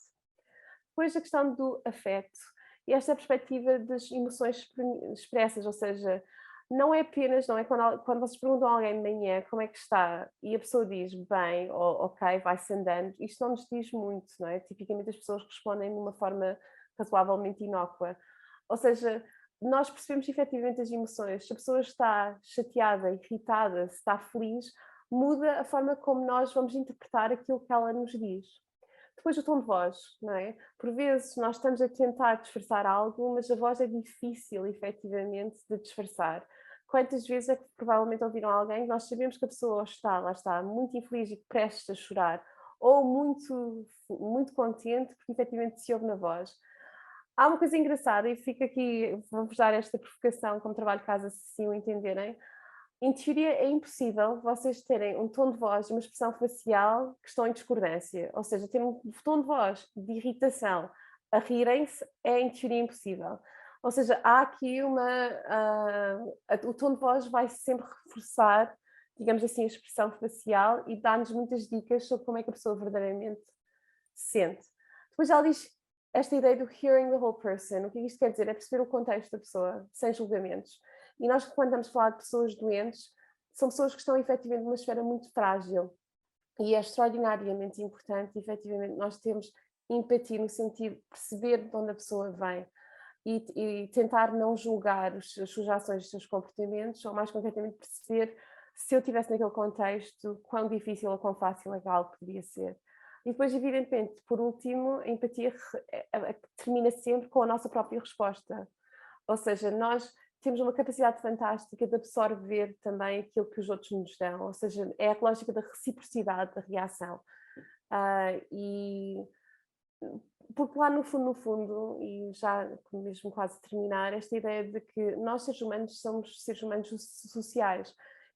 Depois a questão do afeto, e esta perspectiva das emoções expressas, ou seja, não é apenas, não é quando vocês perguntam a alguém de manhã como é que está e a pessoa diz bem ou ok, vai-se andando, isto não nos diz muito, não é? Tipicamente as pessoas respondem de uma forma razoavelmente inócua. Ou seja, nós percebemos efetivamente as emoções. Se a pessoa está chateada, irritada, se está feliz, muda a forma como nós vamos interpretar aquilo que ela nos diz. Depois o tom de voz, não é? Por vezes nós estamos a tentar disfarçar algo, mas a voz é difícil, efetivamente, de disfarçar. Quantas vezes é que provavelmente ouviram alguém, nós sabemos que a pessoa lá está, muito infeliz e prestes a chorar, ou muito contente, porque efetivamente se ouve na voz. Há uma coisa engraçada, e fica aqui, vou-vos dar esta provocação como trabalho de casa, se assim o entenderem. Em teoria, é impossível vocês terem um tom de voz e uma expressão facial que estão em discordância. Ou seja, ter um tom de voz de irritação a rirem-se é, em teoria, impossível. Ou seja, há aqui o tom de voz vai sempre reforçar, digamos assim, a expressão facial e dá-nos muitas dicas sobre como é que a pessoa verdadeiramente se sente. Depois ela diz esta ideia do hearing the whole person. O que isto quer dizer? É perceber o contexto da pessoa, sem julgamentos. E nós, quando estamos a falar de pessoas doentes, são pessoas que estão efetivamente numa esfera muito frágil. E é extraordinariamente importante, efetivamente, nós temos empatia no sentido de perceber de onde a pessoa vem e tentar não julgar as suas ações, os seus comportamentos, ou mais concretamente perceber, se eu estivesse naquele contexto, quão difícil ou quão fácil algo poderia ser. E depois, evidentemente, por último, a empatia termina sempre com a nossa própria resposta. Ou seja, nós temos uma capacidade fantástica de absorver também aquilo que os outros nos dão, ou seja, é a lógica da reciprocidade da reação. E porque lá no fundo, e já mesmo quase terminar, esta ideia de que nós seres humanos somos seres humanos sociais.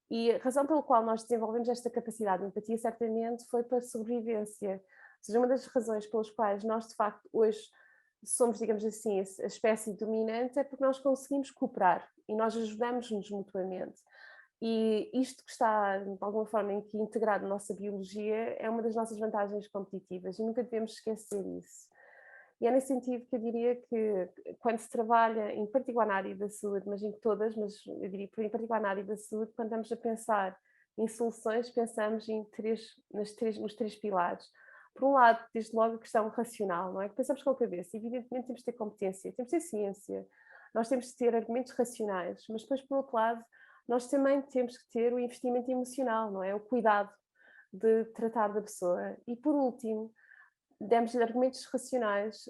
E a razão pela qual nós desenvolvemos esta capacidade de empatia certamente foi para a sobrevivência. Ou seja, uma das razões pelas quais nós de facto hoje somos, digamos assim, a espécie dominante é porque nós conseguimos cooperar e nós ajudamos-nos mutuamente. E isto que está, de alguma forma, integrado na nossa biologia é uma das nossas vantagens competitivas e nunca devemos esquecer isso. E é nesse sentido que eu diria que quando se trabalha, em particular na área da saúde, mas em todas, mas eu diria em particular na área da saúde, quando estamos a pensar em soluções, pensamos nos três pilares. Por um lado, desde logo a questão racional, não é? Que pensamos com a cabeça. Evidentemente temos de ter competência, temos de ter ciência, nós temos de ter argumentos racionais, mas depois, por outro lado, nós também temos que ter o investimento emocional, não é? O cuidado de tratar da pessoa. E por último, demos-lhe argumentos racionais,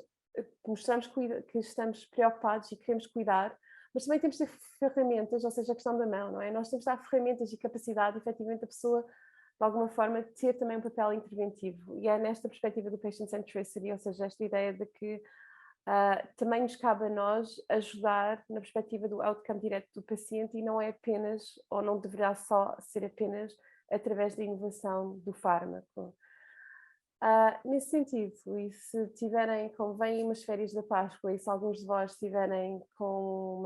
mostramos que estamos preocupados e queremos cuidar, mas também temos de ter ferramentas, ou seja, a questão da mão, não é? Nós temos de dar ferramentas e capacidade, efetivamente, a pessoa, de alguma forma, ter também um papel interventivo. E é nesta perspectiva do patient centricity, ou seja, esta ideia de que também nos cabe a nós ajudar na perspectiva do outcome direto do paciente e não é apenas, ou não deverá só ser apenas, através da inovação do fármaco. Nesse sentido, e se tiverem, como vêm umas férias da Páscoa, e se alguns de vós estiverem com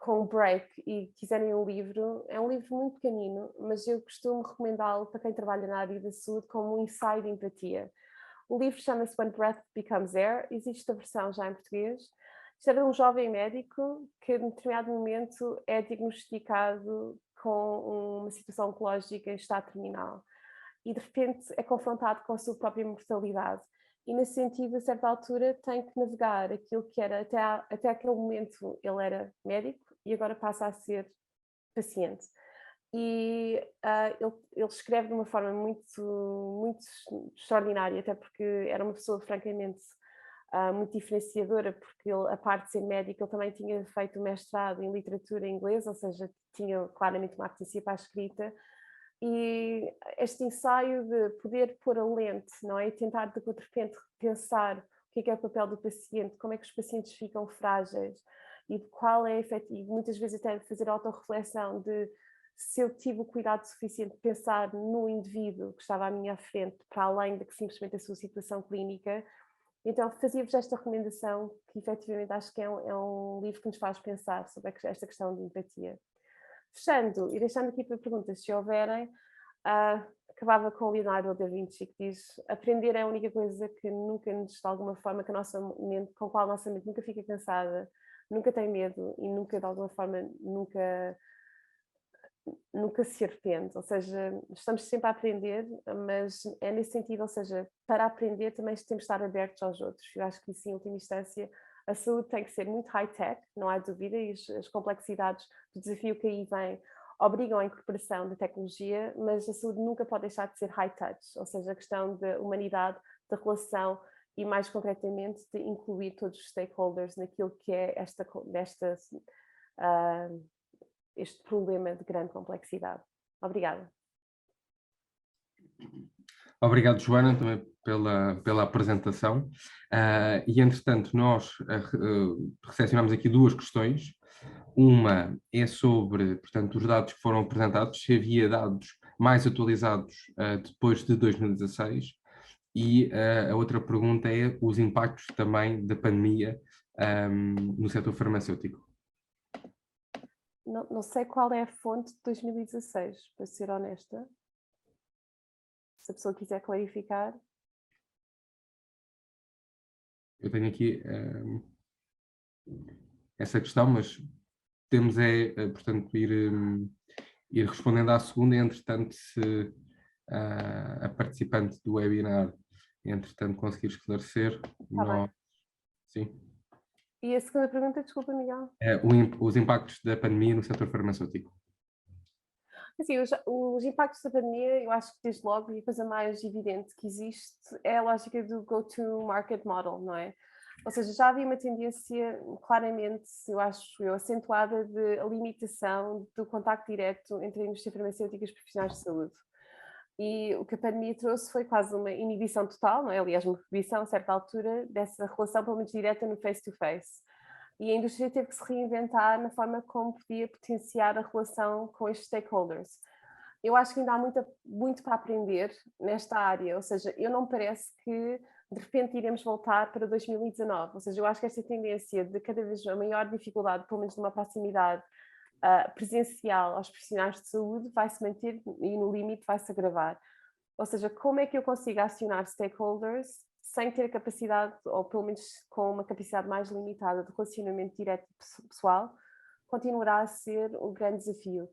um break e quiserem um livro, é um livro muito pequenino, mas eu costumo recomendá-lo para quem trabalha na área da saúde como um ensaio de empatia. O livro chama-se When Breath Becomes Air, existe a versão já em português. Isto é de um jovem médico que, em determinado momento, é diagnosticado com uma situação oncológica em estado terminal. e de repente é confrontado com a sua própria mortalidade. E nesse sentido, a certa altura, tem que navegar aquilo que era, até aquele momento ele era médico e agora passa a ser paciente. E ele escreve de uma forma muito extraordinária, até porque era uma pessoa francamente muito diferenciadora, porque ele, a parte de ser médico, ele também tinha feito mestrado em literatura inglesa, ou seja, tinha claramente uma aptência para a escrita, e este ensaio de poder pôr a lente, não é? E tentar de repente pensar o que é o papel do paciente, como é que os pacientes ficam frágeis, e qual é efetivo, muitas vezes até fazer autorreflexão de se eu tive o cuidado suficiente de pensar no indivíduo que estava à minha frente, para além de que simplesmente a sua situação clínica. Então fazia-vos esta recomendação, que efetivamente acho que é um livro que nos faz pensar sobre esta questão de empatia. Fechando e deixando aqui para perguntas, se houverem, acabava com o Leonardo da Vinci, que diz: aprender é a única coisa que nunca nos, de alguma forma, que a nossa mente, com a qual a nossa mente nunca fica cansada, nunca tem medo e nunca, de alguma forma, nunca se arrepende. Ou seja, estamos sempre a aprender, mas é nesse sentido, ou seja, para aprender também temos de estar abertos aos outros. Eu acho que isso, em última instância, a saúde tem que ser muito high-tech, não há dúvida, e as complexidades do desafio que aí vem obrigam à incorporação da tecnologia, mas a saúde nunca pode deixar de ser high-touch, ou seja, a questão da humanidade, da relação e, mais concretamente, de incluir todos os stakeholders naquilo que é este problema de grande complexidade. Obrigada. Obrigado, Joana, também pela apresentação. E, entretanto, nós recepcionamos aqui duas questões. Uma é sobre, portanto, os dados que foram apresentados, se havia dados mais atualizados depois de 2016, e a outra pergunta é os impactos também da pandemia no setor farmacêutico. Não sei qual é a fonte de 2016, para ser honesta. Se a pessoa quiser clarificar. Eu tenho aqui essa questão, mas temos portanto, ir respondendo à segunda, e, entretanto, se a participante do webinar, entretanto, conseguir esclarecer, nós... Sim. E a segunda pergunta, desculpa, Miguel. Os impactos da pandemia no setor farmacêutico. Assim, os impactos da pandemia, eu acho que desde logo, e a coisa mais evidente que existe é a lógica do go-to-market model, não é? Ou seja, já havia uma tendência claramente, eu acho, acentuada de limitação do contacto direto entre a indústria farmacêutica e os profissionais de saúde. E o que a pandemia trouxe foi quase uma inibição total, não é? Aliás, uma proibição a certa altura dessa relação, pelo menos direta, no face-to-face. E a indústria teve que se reinventar na forma como podia potenciar a relação com estes stakeholders. Eu acho que ainda há muito para aprender nesta área, ou seja, eu não me parece que de repente iremos voltar para 2019, ou seja, eu acho que esta tendência de cada vez a maior dificuldade, pelo menos numa proximidade presencial aos profissionais de saúde, vai se manter e no limite vai se agravar. Ou seja, como é que eu consigo acionar stakeholders sem ter capacidade, ou pelo menos com uma capacidade mais limitada de relacionamento direto pessoal, continuará a ser um grande desafio.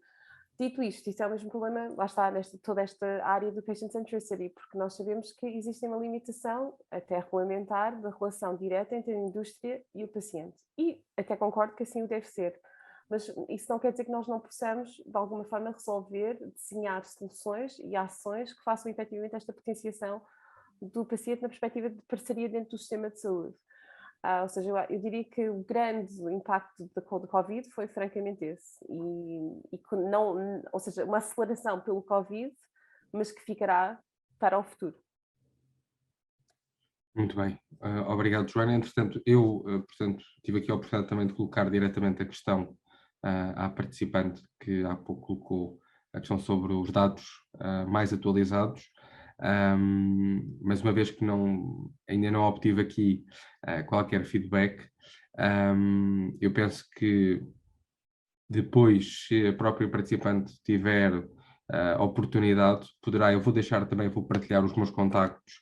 Dito isto, isso é o mesmo problema, lá está, toda esta área do patient centricity, porque nós sabemos que existe uma limitação, até regulamentar, da relação direta entre a indústria e o paciente. E até concordo que assim o deve ser. Mas isso não quer dizer que nós não possamos, de alguma forma, resolver, desenhar soluções e ações que façam efetivamente esta potenciação do paciente na perspectiva de parceria dentro do sistema de saúde. Ou seja, eu diria que o grande impacto do Covid foi francamente esse. Não, ou seja, uma aceleração pelo Covid, mas que ficará para o futuro. Muito bem. Obrigado, Joana. Entretanto, eu portanto, tive aqui a oportunidade também de colocar diretamente a questão à participante que há pouco colocou a questão sobre os dados mais atualizados. Mas uma vez que ainda não obtive aqui qualquer feedback, eu penso que depois, se a própria participante tiver oportunidade, vou partilhar os meus contactos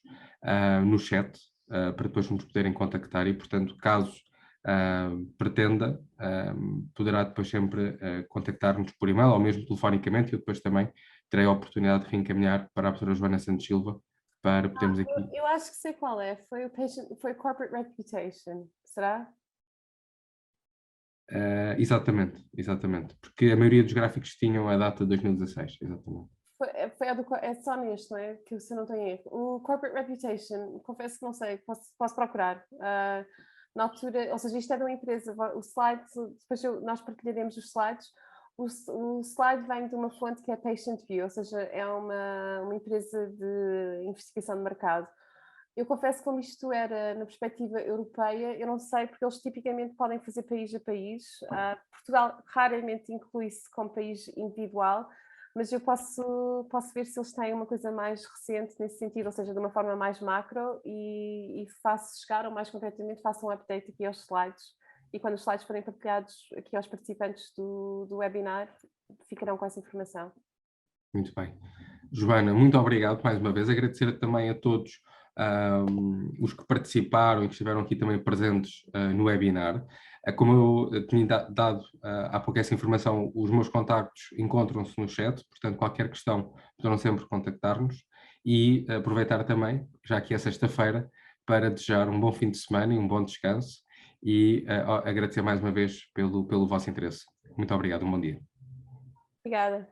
no chat, para depois nos poderem contactar, e, portanto, caso pretenda, poderá depois sempre contactar-nos por e-mail ou mesmo telefonicamente, e eu depois também terei a oportunidade de reencaminhar para a professora Joana Santos Silva para podermos aqui... Eu acho que sei qual é, foi foi Corporate Reputation, será? Exatamente, porque a maioria dos gráficos tinham a data de 2016, exatamente. É só neste, não é? Que se eu não tenho erro. O Corporate Reputation, confesso que não sei, posso procurar. Na altura, ou seja, isto é de uma empresa, o slide, depois nós partilharemos os slides. O slide vem de uma fonte que é Patient View, ou seja, é uma empresa de investigação de mercado. Eu confesso que como isto era na perspectiva europeia, eu não sei, porque eles tipicamente podem fazer país a país. Portugal raramente inclui-se como país individual, mas eu posso ver se eles têm uma coisa mais recente nesse sentido, ou seja, de uma forma mais macro, e faço chegar, ou mais concretamente, faço um update aqui aos slides, e quando os slides forem partilhados aqui aos participantes do webinar, ficarão com essa informação. Muito bem. Joana, muito obrigado mais uma vez. Agradecer também a todos os que participaram e que estiveram aqui também presentes no webinar. Como eu tinha dado há pouco essa informação, os meus contactos encontram-se no chat, portanto, qualquer questão poderão sempre contactar-nos, e aproveitar também, já que é sexta-feira, para desejar um bom fim de semana e um bom descanso, e agradecer mais uma vez pelo vosso interesse. Muito obrigado, um bom dia. Obrigada.